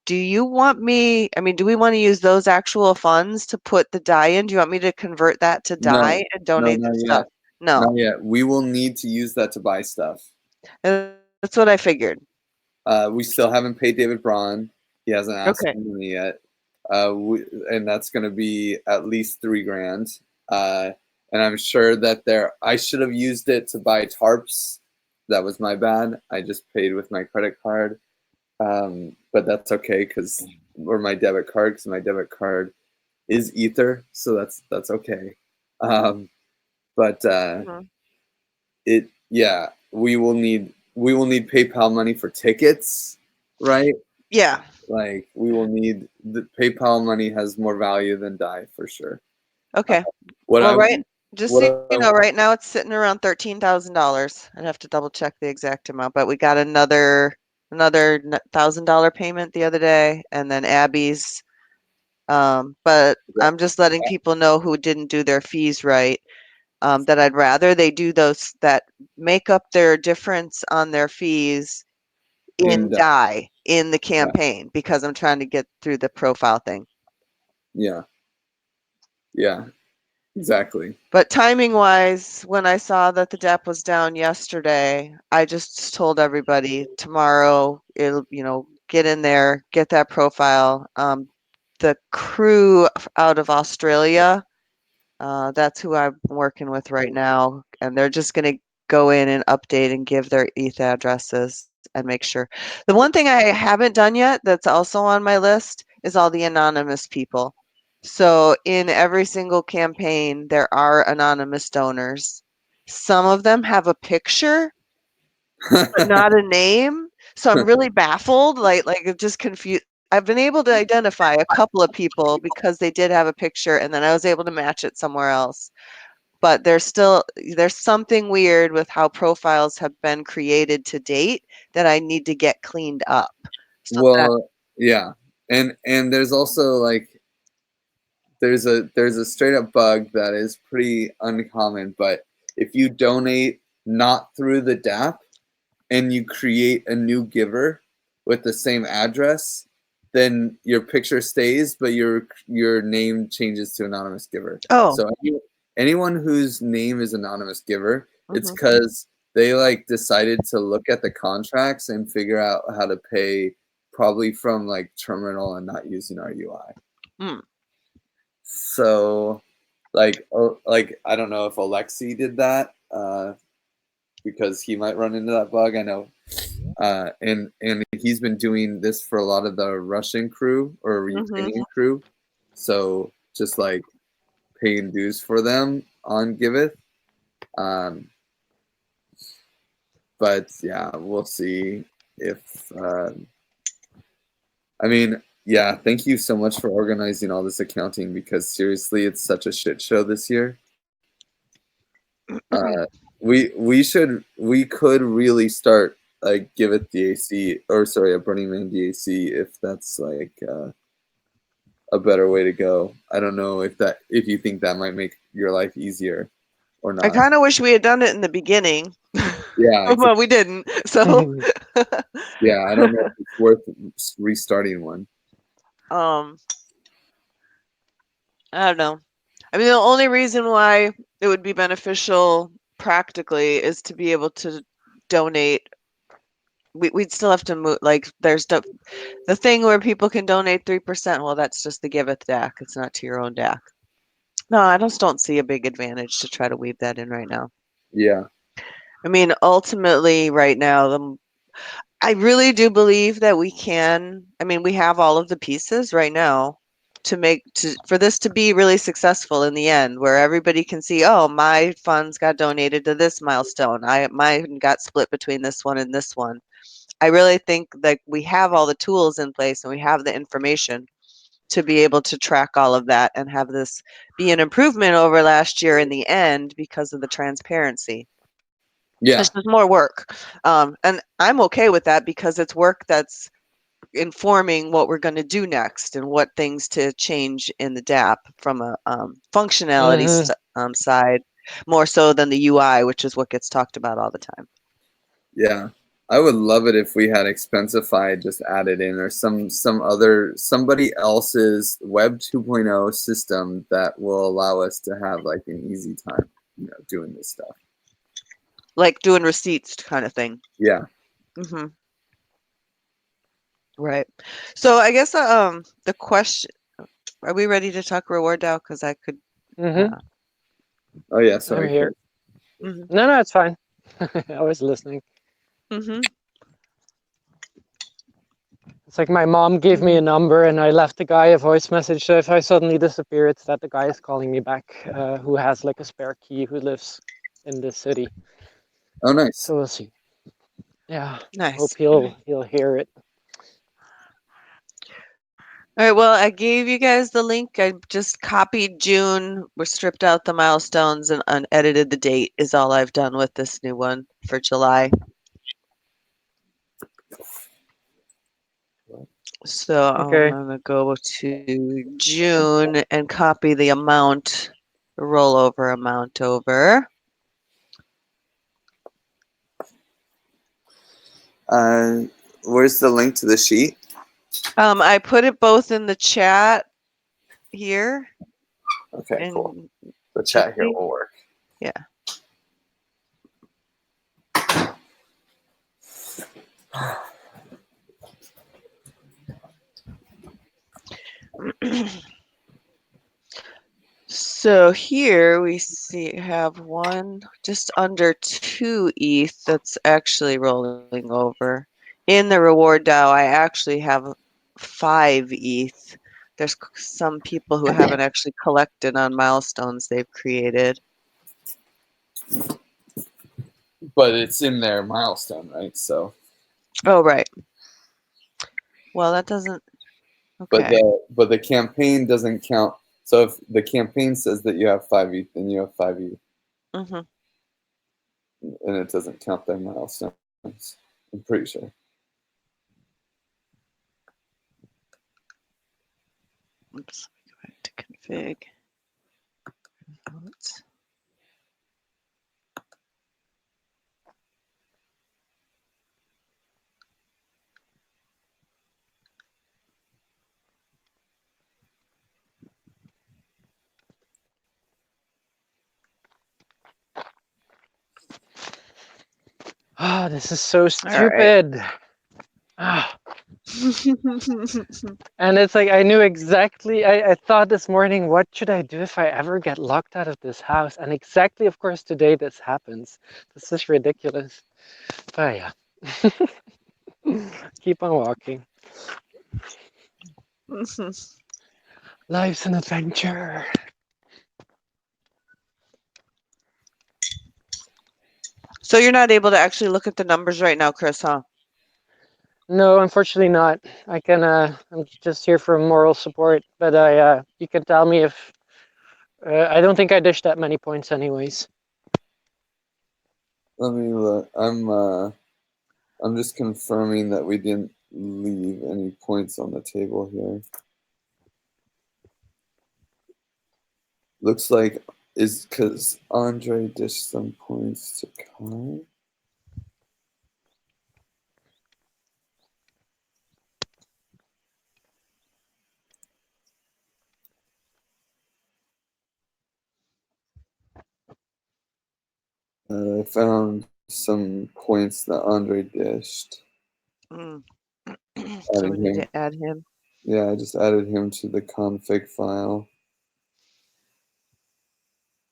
Do you want me, I mean, do we want to use those actual funds to put the dye in? Do you want me to convert that to dye and donate not the yet. stuff? No. Not yet. We will need to use that to buy stuff. That's what I figured. We still haven't paid David Braun. He hasn't asked Okay. for money yet. And that's going to be at least $3,000. And I'm sure that I should have used it to buy tarps. That was my bad. I just paid with my credit card. But that's okay or my debit card, because my debit card is Ether, so that's okay. We will need PayPal money for tickets, right? Yeah. Like, we will need the PayPal money has more value than dye for sure. Okay. What Well, I right. Just What so you know, right now it's sitting around $13,000. I'd have to double check the exact amount, but we got another $1,000 payment the other day, and then Abby's. But Yeah. I'm just letting people know who didn't do their fees right. That I'd rather they do those that make up their difference on their fees in And DIE in the campaign, because I'm trying to get through the profile thing. yeah, exactly. But timing wise, when I saw that the DEP was down yesterday, I just told everybody tomorrow it'll, get in there, get that profile. The crew out of Australia, that's who I'm working with right now, and they're just going to go in and update and give their ETH addresses and make sure. The one thing I haven't done yet that's also on my list is all the anonymous people. So in every single campaign, there are anonymous donors. Some of them have a picture, but not a name. So I'm really baffled, like I'm just confused. I've been able to identify a couple of people because they did have a picture, and then I was able to match it somewhere else. But there's something weird with how profiles have been created to date that I need to get cleaned up. So Well, yeah, and there's also like there's a straight up bug that is pretty uncommon, but if you donate not through the DApp and you create a new giver with the same address, then your picture stays, but your name changes to anonymous giver. Oh. So anyone whose name is anonymous giver, it's Mhm. because they like decided to look at the contracts and figure out how to pay probably from like terminal and not using our UI. Mm. So like I don't know if Alexi did that because he might run into that bug. I know. And he's been doing this for a lot of the Russian crew or Ukrainian crew. So just like paying dues for them on Giveth. But yeah, we'll see if I mean, yeah, thank you so much for organizing all this accounting because seriously, it's such a shit show this year. We could really start like Giveth DAC or sorry, a Burning Man DAC if that's like a better way to go. I don't know if you think that might make your life easier or I not. kind of wish we had done it in the beginning. Yeah, exactly. But we didn't. So Yeah, I don't know if it's worth restarting one. I don't know. I mean, the only reason why it would be beneficial practically is to be able to donate. We'd still have to move. Like, there's the thing where people can donate 3%. Well, that's just the Giveth DAC. It's not to your own DAC. No, I just don't see a big advantage to try to weave that in right now. Yeah. I mean, ultimately, right now, I really do believe that we can. I mean, we have all of the pieces right now for this to be really successful in the end, where everybody can see, oh, my funds got donated to this milestone. Mine got split between this one and this one. I really think that we have all the tools in place and we have the information to be able to track all of that and have this be an improvement over last year in the end because of the transparency. Yeah. It's just more work. And I'm okay with that because it's work that's informing what we're going to do next and what things to change in the DApp from a functionality side, more so than the UI, which is what gets talked about all the time. Yeah. I would love it if we had Expensify just added in or somebody else's Web 2.0 system that will allow us to have like an easy time, doing this stuff. Like doing receipts kind of thing. Yeah. Mm-hmm. Right. So I guess the question, are we ready to talk reward DAO? Because I could. Oh yeah, sorry. I'm here. Mm-hmm. No, it's fine. I was listening. Mm-hmm. It's like my mom gave me a number and I left the guy a voice message. So if I suddenly disappear, it's that the guy is calling me back who has like a spare key who lives in this city. Oh, nice. So we'll see. Yeah. Nice. Hope he'll hear it. All right, well, I gave you guys the link. I just copied June. We stripped out the milestones and unedited the date is all I've done with this new one for July. So Okay. I'm gonna go to June and copy the amount, rollover amount over. Where's the link to the sheet? I put it both in the chat here. Okay, cool. And The chat here will work. yeah. So here we have one just under 2 ETH that's actually rolling over. In the reward DAO, I actually have 5 ETH. There's some people who haven't actually collected on milestones they've created. But it's in their milestone, right? So. Oh, right. Well, that doesn't. Okay. But the campaign doesn't count. So if the campaign says that you have 5 ETH, then you have 5 ETH. Mm-hmm. And it doesn't count their milestones. I'm pretty sure. Oops. Go back to config. Oops. Ah, this is so stupid. Ah. And it's like I knew exactly. I thought this morning, what should I do if I ever get locked out of this house? And exactly, of course, today this happens. This is ridiculous. But yeah, keep on walking. Life's an adventure. So you're not able to actually look at the numbers right now, Chris, huh? No, unfortunately not. I can. I'm just here for moral support. But you can tell me if. I don't think I dished that many points, anyways. Let me look. I'm just confirming that we didn't leave any points on the table here. Looks like is because Andre dished some points to Kai. I found some points that Andre dished. So we need to add him. Yeah, I just added him to the config file.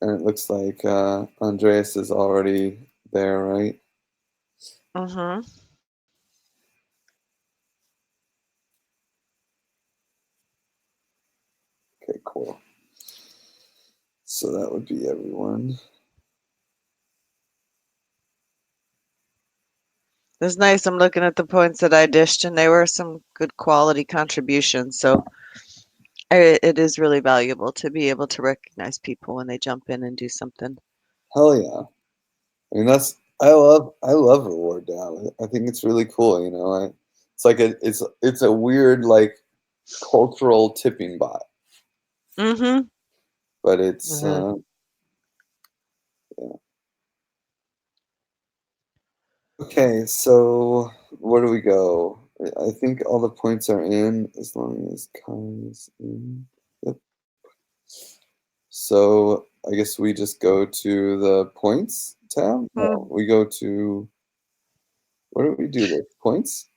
And it looks like Andreas is already there, right? Mm-hmm. Okay, cool. So that would be everyone. It's nice. I'm looking at the points that I dished, and they were some good quality contributions. So it is really valuable to be able to recognize people when they jump in and do something. Hell yeah! I mean, I love Reward DAO. I think it's really cool. You know, it's like it's a weird like cultural tipping bot. Mm-hmm. But it's Mm-hmm. yeah. Okay, so where do we go? I think all the points are in as long as Kai's in. Yep. So I guess we just go to the points tab. No, we go to where do we do this? Points?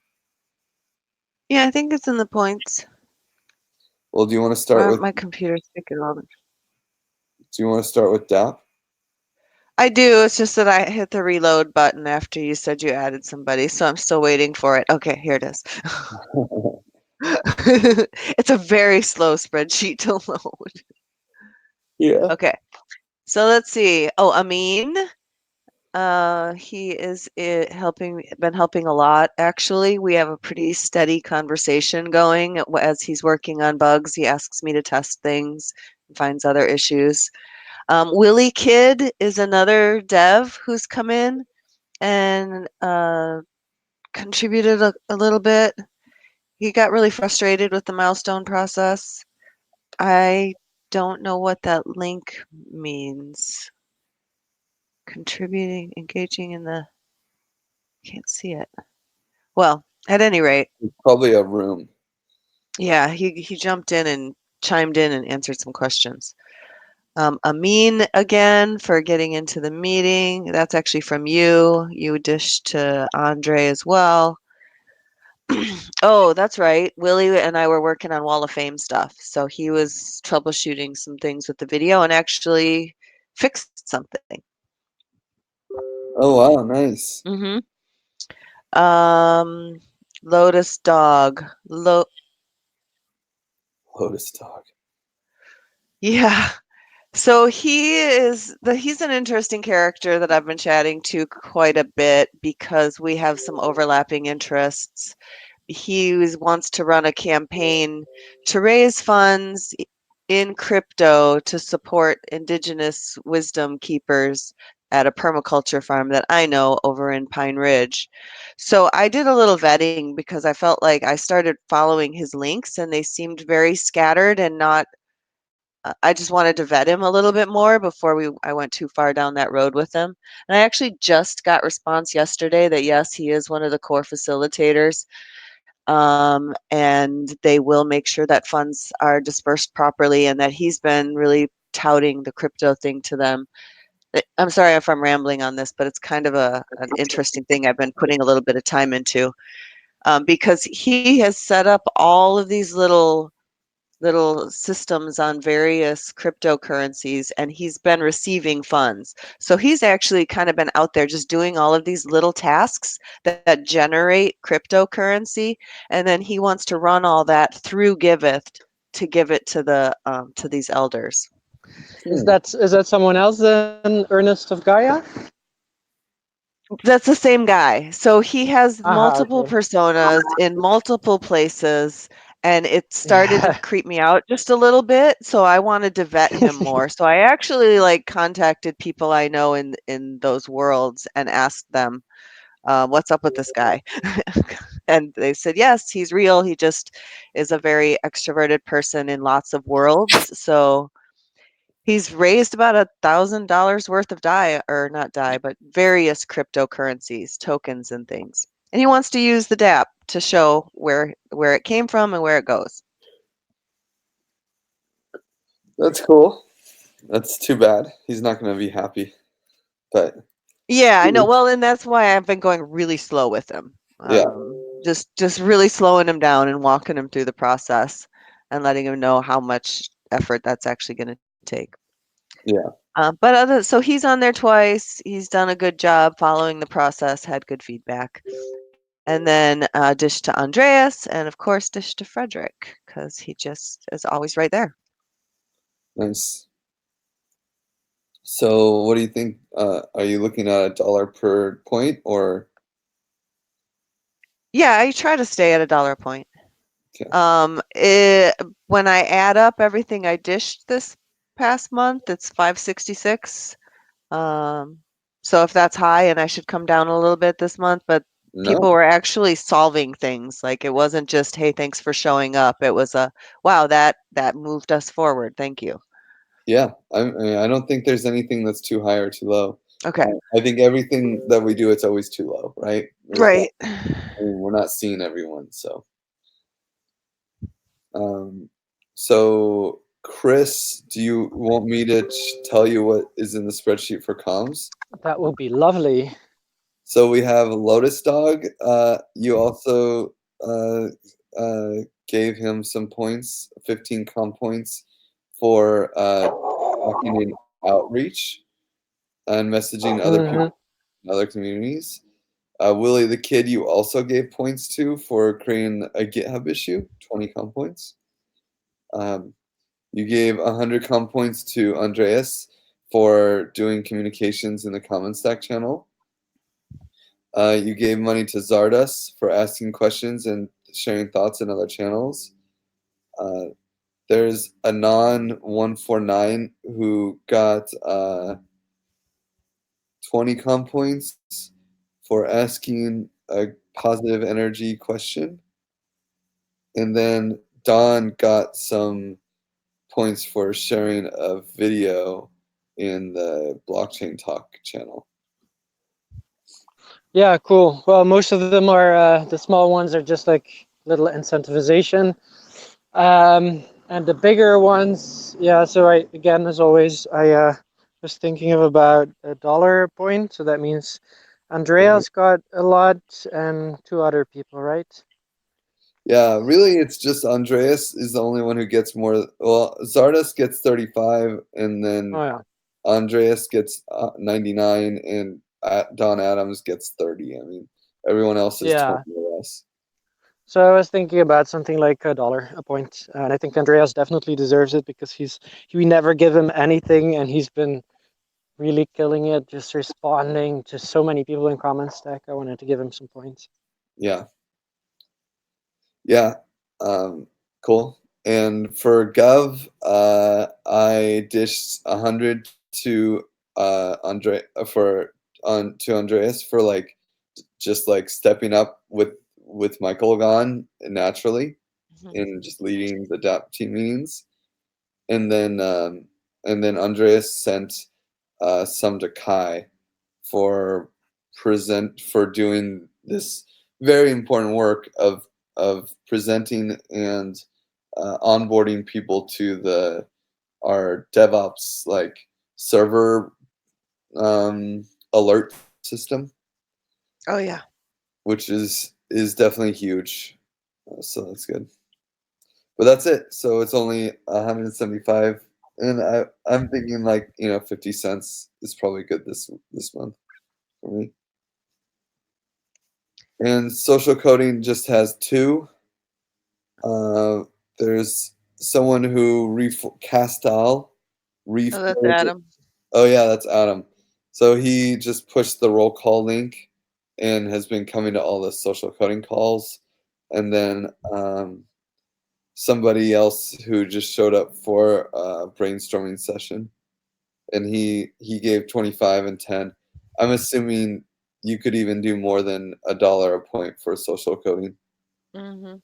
Yeah, I think it's in the points. Well, do you want to start with My computer's taking all the. Do you want to start with DAP? I do. It's just that I hit the reload button after you said you added somebody, so I'm still waiting for it. Okay, here it is. It's a very slow spreadsheet to load. Yeah. Okay, so let's see. Oh, Amin. He is been helping a lot, actually. We have a pretty steady conversation going as he's working on bugs. He asks me to test things and finds other issues. Willie Kid is another dev who's come in and contributed a little bit. He got really frustrated with the milestone process. I don't know what that link means. Contributing, engaging in the... Can't see it. Well, at any rate, Probably a room. yeah, he jumped in and chimed in and answered some questions. Amin again for getting into the meeting. That's actually from you. You dished to Andre as well. Oh, that's right. Willie and I were working on Wall of Fame stuff. So he was troubleshooting some things with the video and actually fixed something. Oh wow, nice. Mm-hmm. Lotus Dog. Lotus dog. Yeah. So he's an interesting character that I've been chatting to quite a bit because we have some overlapping interests. He wants to run a campaign to raise funds in crypto to support indigenous wisdom keepers at a permaculture farm that I know over in Pine Ridge. So I did a little vetting because I felt like I started following his links and they seemed very scattered and not... I just wanted to vet him a little bit more before I went too far down that road with him. And I actually just got response yesterday that yes, he is one of the core facilitators. And they will make sure that funds are dispersed properly and that he's been really touting the crypto thing to them. I'm sorry if I'm rambling on this, but it's kind of an interesting thing I've been putting a little bit of time into, because he has set up all of these little systems on various cryptocurrencies and he's been receiving funds. So he's actually kind of been out there just doing all of these little tasks that generate cryptocurrency, and then he wants to run all that through Giveth to give it to the to these elders. Is that someone else than Ernest of Gaia? That's the same guy. So he has Aha, multiple okay. personas in multiple places, and it started to creep me out just a little bit. So I wanted to vet him more. So I actually contacted people I know in those worlds and asked them, "What's up with this guy?" And they said, "Yes, he's real. He just is a very extroverted person in lots of worlds." So he's raised about $1,000 worth of but various cryptocurrencies, tokens, and things. And he wants to use the dApp to show where it came from and where it goes. That's cool. That's too bad. He's not going to be happy. But Yeah, I know. Well, and that's why I've been going really slow with him. yeah, Just really slowing him down and walking him through the process and letting him know how much effort that's actually going to take. yeah. So he's on there twice. He's done a good job following the process, had good feedback. And then dish to Andreas, and of course dish to Frederick, because he just is always right there. Nice. So what do you think? Are you looking at $1 per point or? Yeah, I try to stay at $1 a point. Okay. When I add up everything I dished this past month, it's 566. So if that's high, and I should come down a little bit this month, but people No. were actually solving things. Like it wasn't just, hey, thanks for showing up. It was wow, that moved us forward. Thank you. Yeah. I don't think there's anything that's too high or too low. Okay. I think everything that we do, it's always too low, right? Right. We're not seeing everyone, so. So Chris, do you want me to tell you what is in the spreadsheet for comms? That would be lovely. So we have Lotus Dog. You also gave him some points, 15 comm points for talking in outreach and messaging other people in other communities. Willie the Kid, you also gave points to for creating a GitHub issue, 20 comm points. You gave 100 comm points to Andreas for doing communications in the Common Stack channel. You gave money to Zardas for asking questions and sharing thoughts in other channels. There's Anon149 who got 20 comm points for asking a positive energy question. And then Don got some points for sharing a video in the Blockchain Talk channel. Yeah, cool. Well, most of them are the small ones are just like little incentivization, and the bigger ones, yeah. So I again, as always, I was thinking of about $1 a point. So that means Andreas got a lot and 2 other people, right? Yeah, really, it's just Andreas is the only one who gets more. Well, Zardas gets 35, and then Oh yeah. Andreas gets 99, and Don Adams gets 30. I mean, everyone else is Yeah. 20 or less. So I was thinking about something like $1 a point, and I think Andreas definitely deserves it because we never give him anything, and he's been really killing it, just responding to so many people in comment stack. I wanted to give him some points. Yeah. Yeah. Cool. And for Gov, I dished 100 to to Andreas for like just like stepping up with Michael gone naturally and just leading the DAP team meetings. And then Andreas sent some to Kai for doing this very important work of presenting and onboarding people to our DevOps like server alert system, Oh yeah. which is definitely huge. So that's good. But that's it. So it's only 175, and I'm thinking like 50 cents is probably good this month for me. And social coding just has 2. There's someone who Castal Oh, that's reforged. Adam. Oh yeah, that's Adam. So he just pushed the roll call link and has been coming to all the social coding calls. And then somebody else who just showed up for a brainstorming session, and he gave 25 and 10. I'm assuming you could even do more than $1 a point for social coding. Mm-hmm.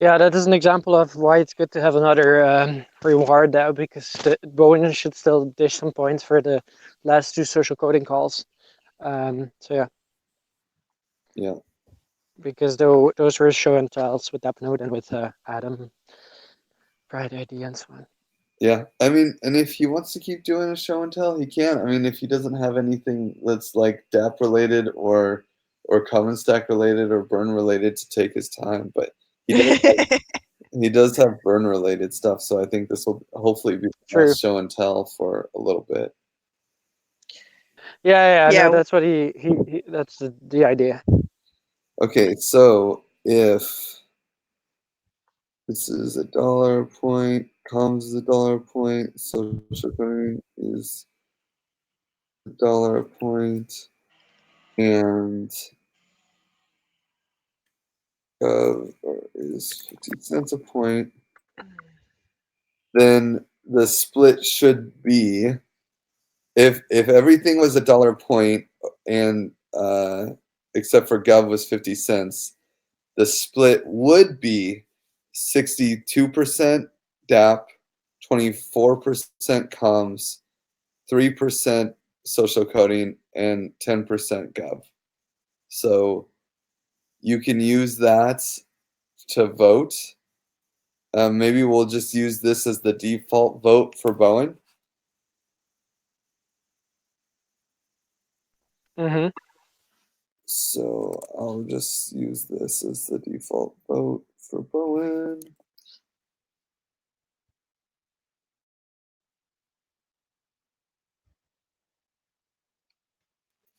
Yeah, that is an example of why it's good to have another reward now, because the bonus should still dish some points for the last 2 social coding calls. So yeah. Yeah. Because those were show and tells with Upnode and with Adam, Bright ID and so on. Yeah, I mean, and if he wants to keep doing a show and tell, he can. I mean, if he doesn't have anything that's like DAP related or Common Stack related or Burn related to take his time, but he does have Burn related stuff. So I think this will hopefully be the last show and tell for a little bit. Yeah. Yeah. No, that's what he that's the idea. Okay, so if this is $1 a point, comms is $1 a point, social coding is $1 a point, and is 50 cents a point, then the split should be, if everything was $1 a point and except for Gov was 50 cents, the split would be 62% DAP, 24% comms, 3% social coding, and 10% Gov. So you can use that to vote. Maybe we'll just use this as the default vote for Bowen. Mm-hmm. So I'll just use this as the default vote for Bowen.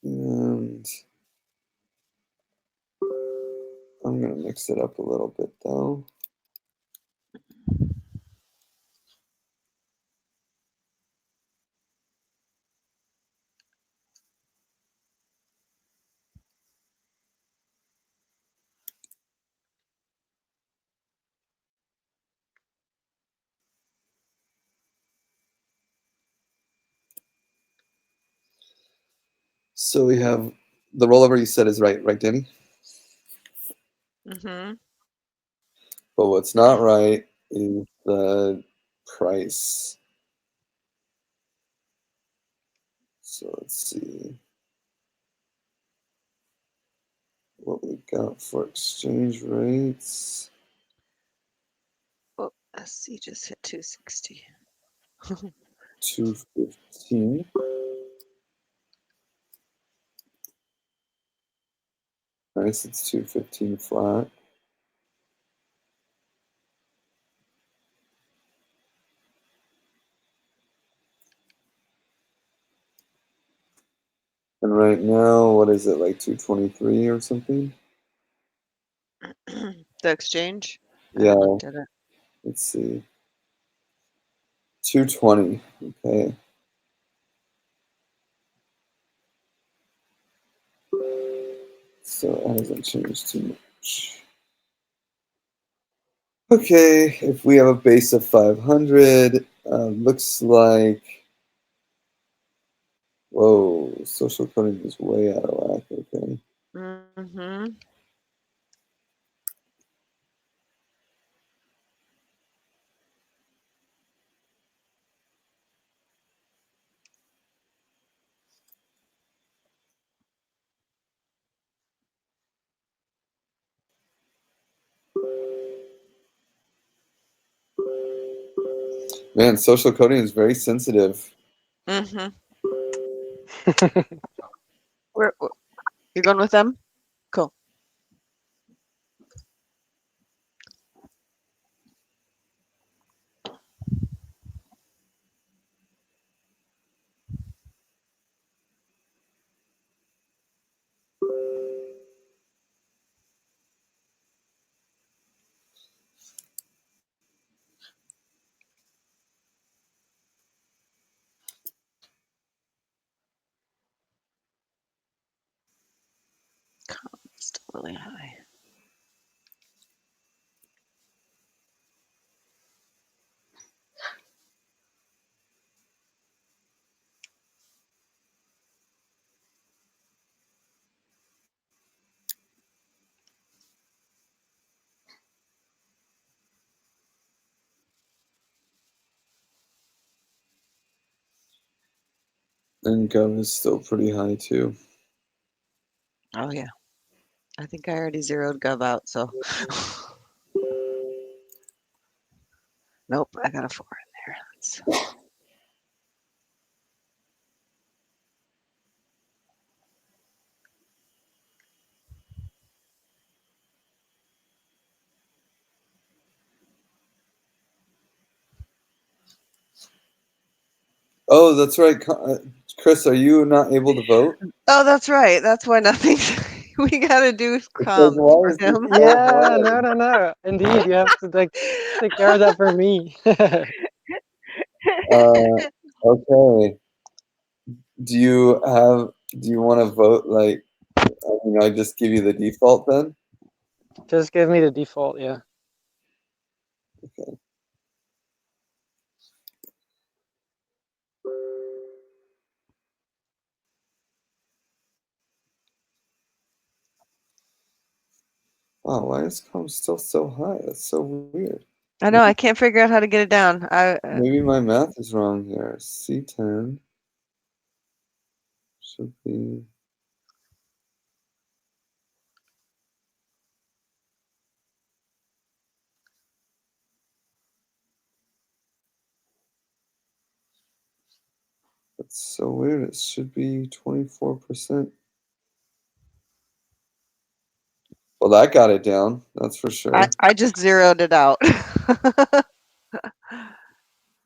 And I'm going to mix it up a little bit though. So we have the rollover you said is right, Danny? Mm-hmm. But what's not right is the price. So let's see what we got for exchange rates. Oh, SC just hit 260. 215. Nice, it's 215 flat. And right now, what is it, like 223 or something? The exchange? I Yeah, haven't looked at it. let's see. 220. Okay. So it hasn't changed too much. Okay, if we have a base of 500, looks like, whoa, social coding is way out of whack. Okay. Mm-hmm. Man, social coding is very sensitive. Mm-hmm. Where you going with them? Cool. Still really high. And gov is still pretty high too. Oh yeah. I think I already zeroed Gov out, so nope, I got a 4 in there. Oh, that's right. Chris, are you not able to vote? Oh, that's right. That's why nothing we gotta do Because comms why for is this him. so Yeah, hard? no. Indeed, you have to like take care of that for me. Okay. Do you want to vote like, I just give you the default then? Just give me the default, yeah. Okay. Wow, why is com still so high? That's so weird. I know, I can't figure out how to get it down. Maybe my math is wrong here. C10 should be. That's so weird. It should be 24%. Well, that got it down. That's for sure. I just zeroed it out. I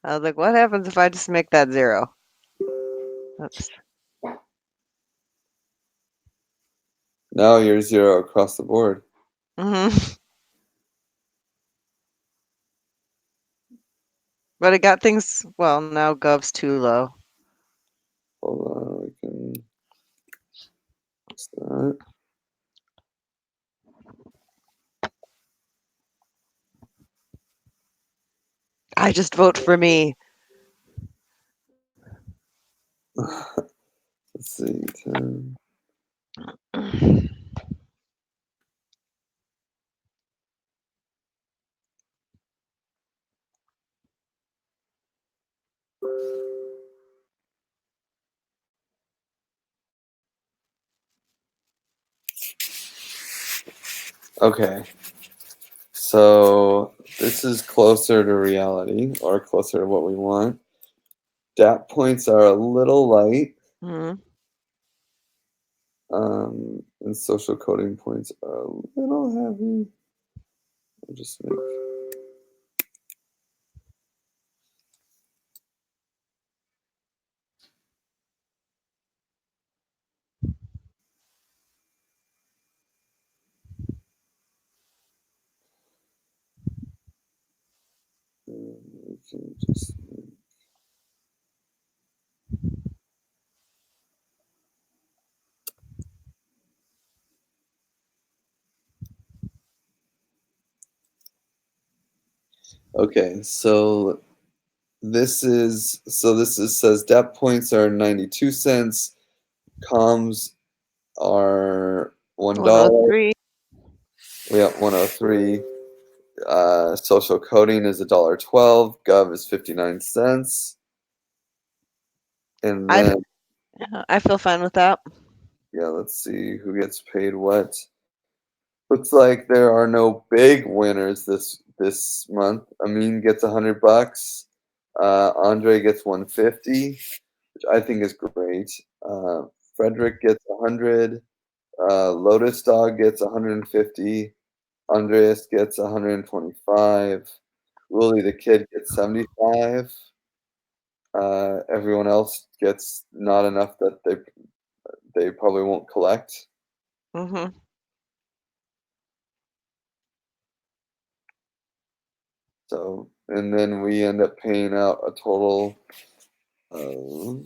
was like, what happens if I just make that 0? Oops. Now you're 0 across the board. Mm-hmm. But it got things, well, now Gov's too low. Hold on, we can fix that. I just vote for me. Let's see. 10. Okay. So this is closer to reality, or closer to what we want. DAP points are a little light, Mhm. and social coding points are a little heavy. I'll just make. We can just make. Okay, so this says DAP points are 92 cents, comms are $1. 103. We have 103. Social coding is $1.12. Gov is 59 cents. And I then I feel fine with that. yeah, let's see who gets paid what. Looks like there are no big winners this month. Amin gets $100. Andre gets 150, which I think is great. Frederick gets 100. Lotus Dog gets 150. Andreas gets 125. Willie the Kid gets 75. Everyone else gets not enough that they probably won't collect. Mhm. So, and then we end up paying out a total of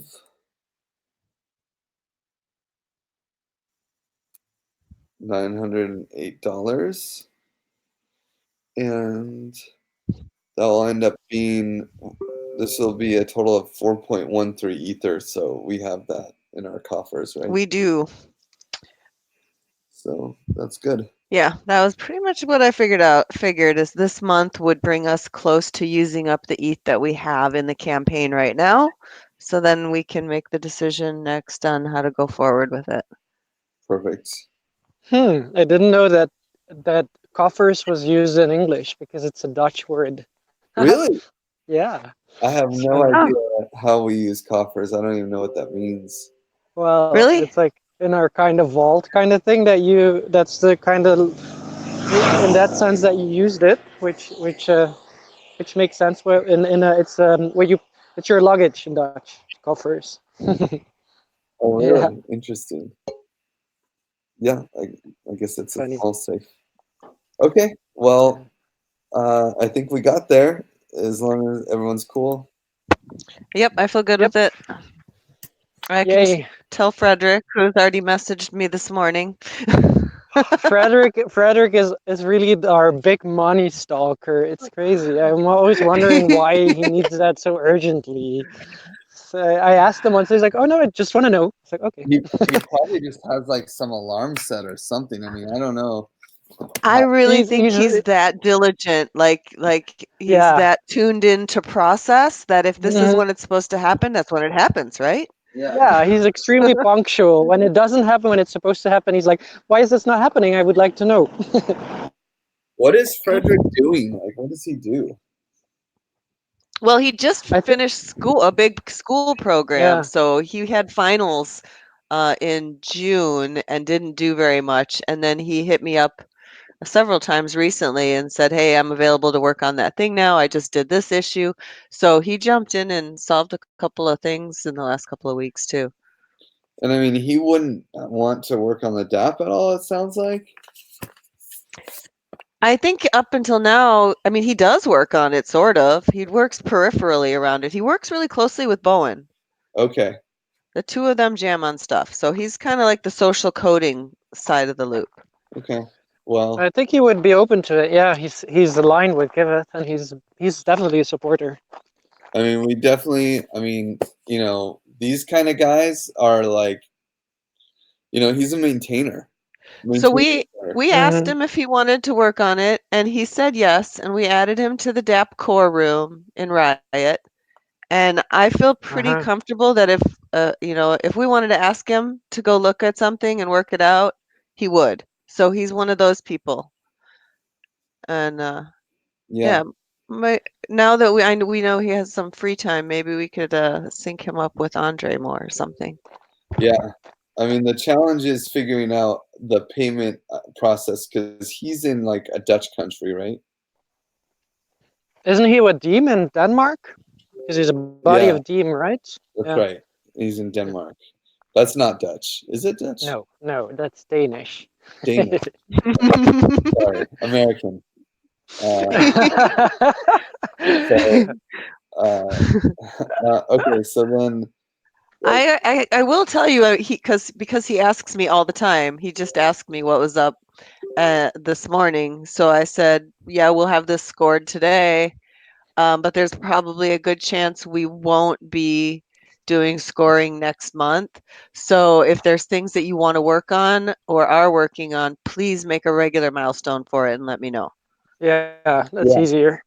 $908, and that'll end up being. This will be a total of 4.13 ether. So we have that in our coffers, right? We do. So that's good. Yeah, that was pretty much what I figured is this month would bring us close to using up the ETH that we have in the campaign right now. So then we can make the decision next on how to go forward with it. Perfect. I didn't know that coffers was used in English because it's a Dutch word. Really? Yeah. I have no So, idea how we use coffers. I don't even know what that means. well, Really? it's like in our kind of vault kind of thing that's the kind of in that sense that you used it, which makes sense. Where in a, it's where you it's your luggage in Dutch coffers. Oh, Yeah, really? Interesting. Yeah, I guess it's a funny. fail safe. Okay, well, I think we got there as long as everyone's cool. Yep, I feel good Yep. with it. I can Yay. tell Frederick, who's already messaged me this morning. Frederick is really our big money stalker. It's crazy. I'm always wondering why he needs that so urgently. So I asked him once. He's like, "Oh no, I just want to know." It's like, okay. He probably just has like some alarm set or something. I mean, I don't know. I really He's think he's that diligent, like he's yeah. that tuned in to process that if this is Mhm. when it's supposed to happen, that's when it happens, right? Yeah, he's extremely punctual. When it doesn't happen when it's supposed to happen, he's like, "Why is this not happening? I would like to know." What is Frederick doing? Like, what does he do? Well, he just I think. finished school, a big school program, Yeah. so he had finals in June and didn't do very much. And then he hit me up several times recently and said, "Hey, I'm available to work on that thing now. I just did this issue." So he jumped in and solved a couple of things in the last couple of weeks too. And I mean, he wouldn't want to work on the DAP at all, it sounds like. I think up until now, I mean, he does work on it, sort of. He works peripherally around it. He works really closely with Bowen. Okay. The two of them jam on stuff. So he's kind of like the social coding side of the loop. Okay. Well, I think he would be open to it. Yeah, he's aligned with Giveth, and he's definitely a supporter. I mean, we definitely, I mean, you know, these kind of guys are like He's a maintainer. So Maintainer. we asked Mhm. him if he wanted to work on it, and he said yes, and we added him to the DAP core room in Riot. And I feel pretty Uh-huh. comfortable that if we wanted to ask him to go look at something and work it out, he would. So he's one of those people. And Yeah. now that we know he has some free time, maybe we could sync him up with Andre more or something. Yeah. I mean, the challenge is figuring out the payment process because he's in like a Dutch country, right? Isn't he with Deem in Denmark? Because he's a buddy Yeah, of Deem, right? that's Yeah. right. He's in Denmark. That's not Dutch. Is it Dutch? No, that's Danish. Danish. Sorry, American. So, okay, so then, I will tell you because he asks me all the time. He just asked me what was up this morning. So I said, yeah, we'll have this scored today. But there's probably a good chance we won't be doing scoring next month. So if there's things that you want to work on or are working on, please make a regular milestone for it and let me know. Yeah, that's Yeah. easier.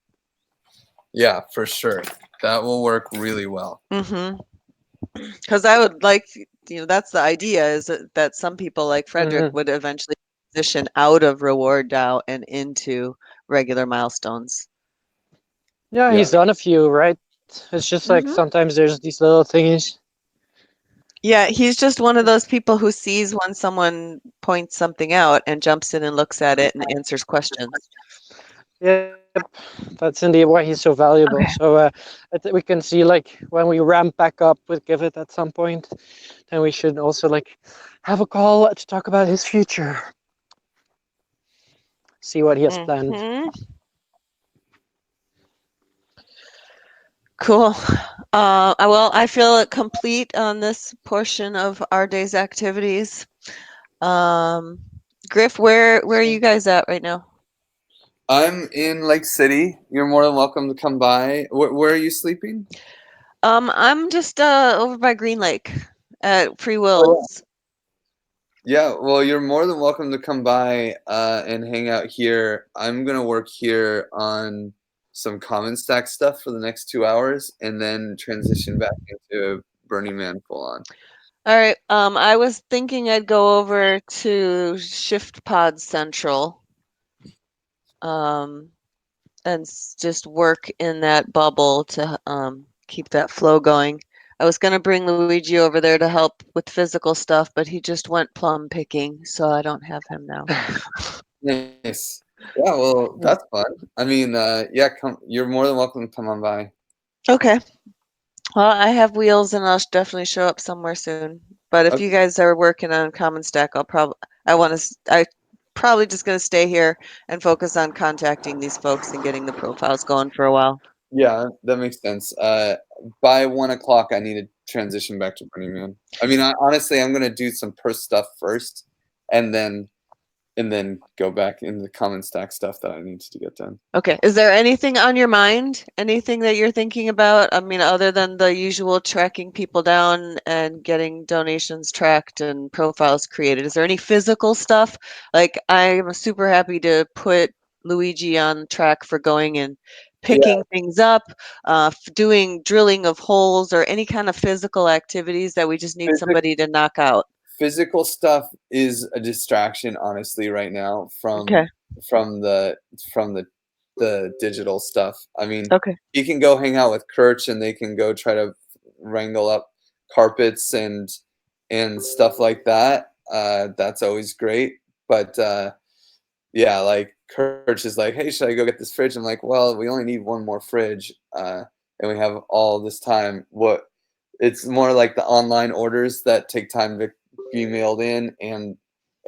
yeah, for sure. That will work really well. Because I would like, that's the idea is that some people like Frederick Mhm. would eventually transition out of reward DAO and into regular milestones. Yeah, Yeah. he's done a few, right? It's just like Mhm. sometimes there's these little things. Yeah, he's just one of those people who sees when someone points something out and jumps in and looks at it and answers questions. Yep, that's indeed why he's so valuable. Okay. So we can see like when we ramp back up with Giveth at some point, then we should also like have a call to talk about his future. See what he has planned. Mhm. Cool. I feel complete on this portion of our day's activities. Um, Griff, where are you guys at right now? I'm in Lake City. You're more than welcome to come by. Where are you sleeping? I'm just over by Green Lake at Free Oh, Will's. yeah, well, you're more than welcome to come by and hang out here. I'm gonna work here on some common stack stuff for the next 2 hours, and then transition back into Burning Man full on. All right. I was thinking I'd go over to Shift Pod Central, and just work in that bubble to keep that flow going. I was gonna bring Luigi over there to help with physical stuff, but he just went plum picking, so I don't have him now. Nice. Yeah, well, that's fun. I mean, yeah, come. You're more than welcome to come on by. Okay. Well, I have wheels, and I'll definitely show up somewhere soon. But if Okay. you guys are working on Common Stack, I probably just gonna stay here and focus on contacting these folks and getting the profiles going for a while. Yeah, that makes sense. By 1 o'clock, I need to transition back to Burning Man. I mean, honestly, I'm gonna do some purse stuff first, and then go back into the common stack stuff that I need to get done. Okay. Is there anything on your mind? Anything that you're thinking about? I mean, other than the usual tracking people down and getting donations tracked and profiles created, is there any physical stuff? Like, I'm super happy to put Luigi on track for going and Yeah, picking things up, doing drilling of holes, or any kind of physical activities that we just need somebody to knock out. physical stuff is a distraction, honestly, right now Okay. from the from the digital stuff. I mean, Okay. you can go hang out with Kirch, and they can go try to wrangle up carpets and stuff like that. That's always great, but yeah, like Kirch is like, hey, should I go get this fridge? I'm like, well, we only need one more fridge, and we have all this time. What? It's more like the online orders that take time to be mailed in,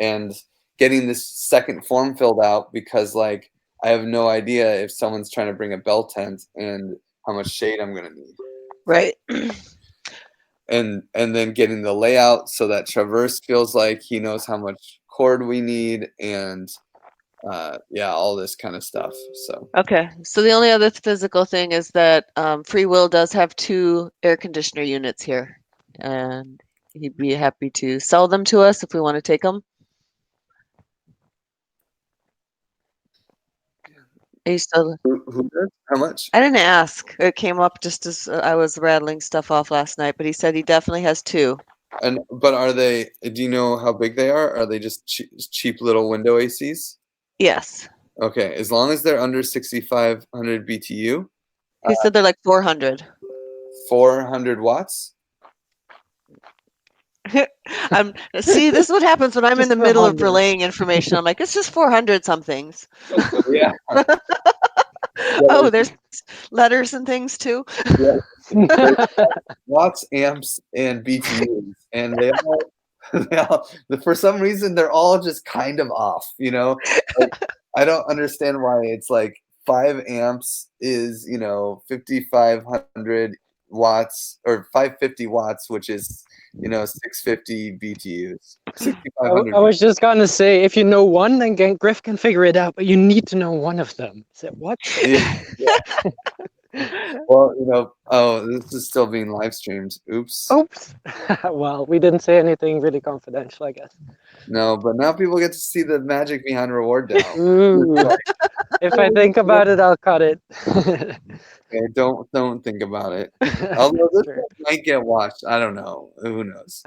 and getting this second form filled out because like I have no idea if someone's trying to bring a bell tent and how much shade I'm gonna need. Right. And then getting the layout so that Traverse feels like he knows how much cord we need and yeah, all this kind of stuff. So Okay, so the only other physical thing is that Free Will does have 2 air conditioner units here, and he'd be happy to sell them to us if we want to take them. Are you still? Who does? How much? I didn't ask. It came up just as I was rattling stuff off last night, but he said he definitely has 2. But are they? Do you know how big they are? Are they just cheap little window ACs? Yes. Okay, as long as they're under 6,500 BTU, He said they're like 400. 400 watts. See, this is what happens when I'm in Just the middle of 400. relaying information. I'm like, it's just 400 somethings. Yeah. Oh, there's letters and things too. Watts, amps, and BTUs, and they all, for some reason, they're all just kind of off. Like, I don't understand why it's like 5 amps is 5,500 watts or 550 watts, which is 650 BTUs. I 6,500. was just gonna say, if you know one, then Griff can figure it out. But you need to know one of them. Is it what? Yeah. Well, oh, this is still being live streamed. Oops. Oops. Well, we didn't say anything really confidential, I guess. No, but now people get to see the magic behind reward down. Ooh. If I think about it, I'll cut it. Okay, don't think about it. Although That's this true. might get watched. I don't know. Who knows?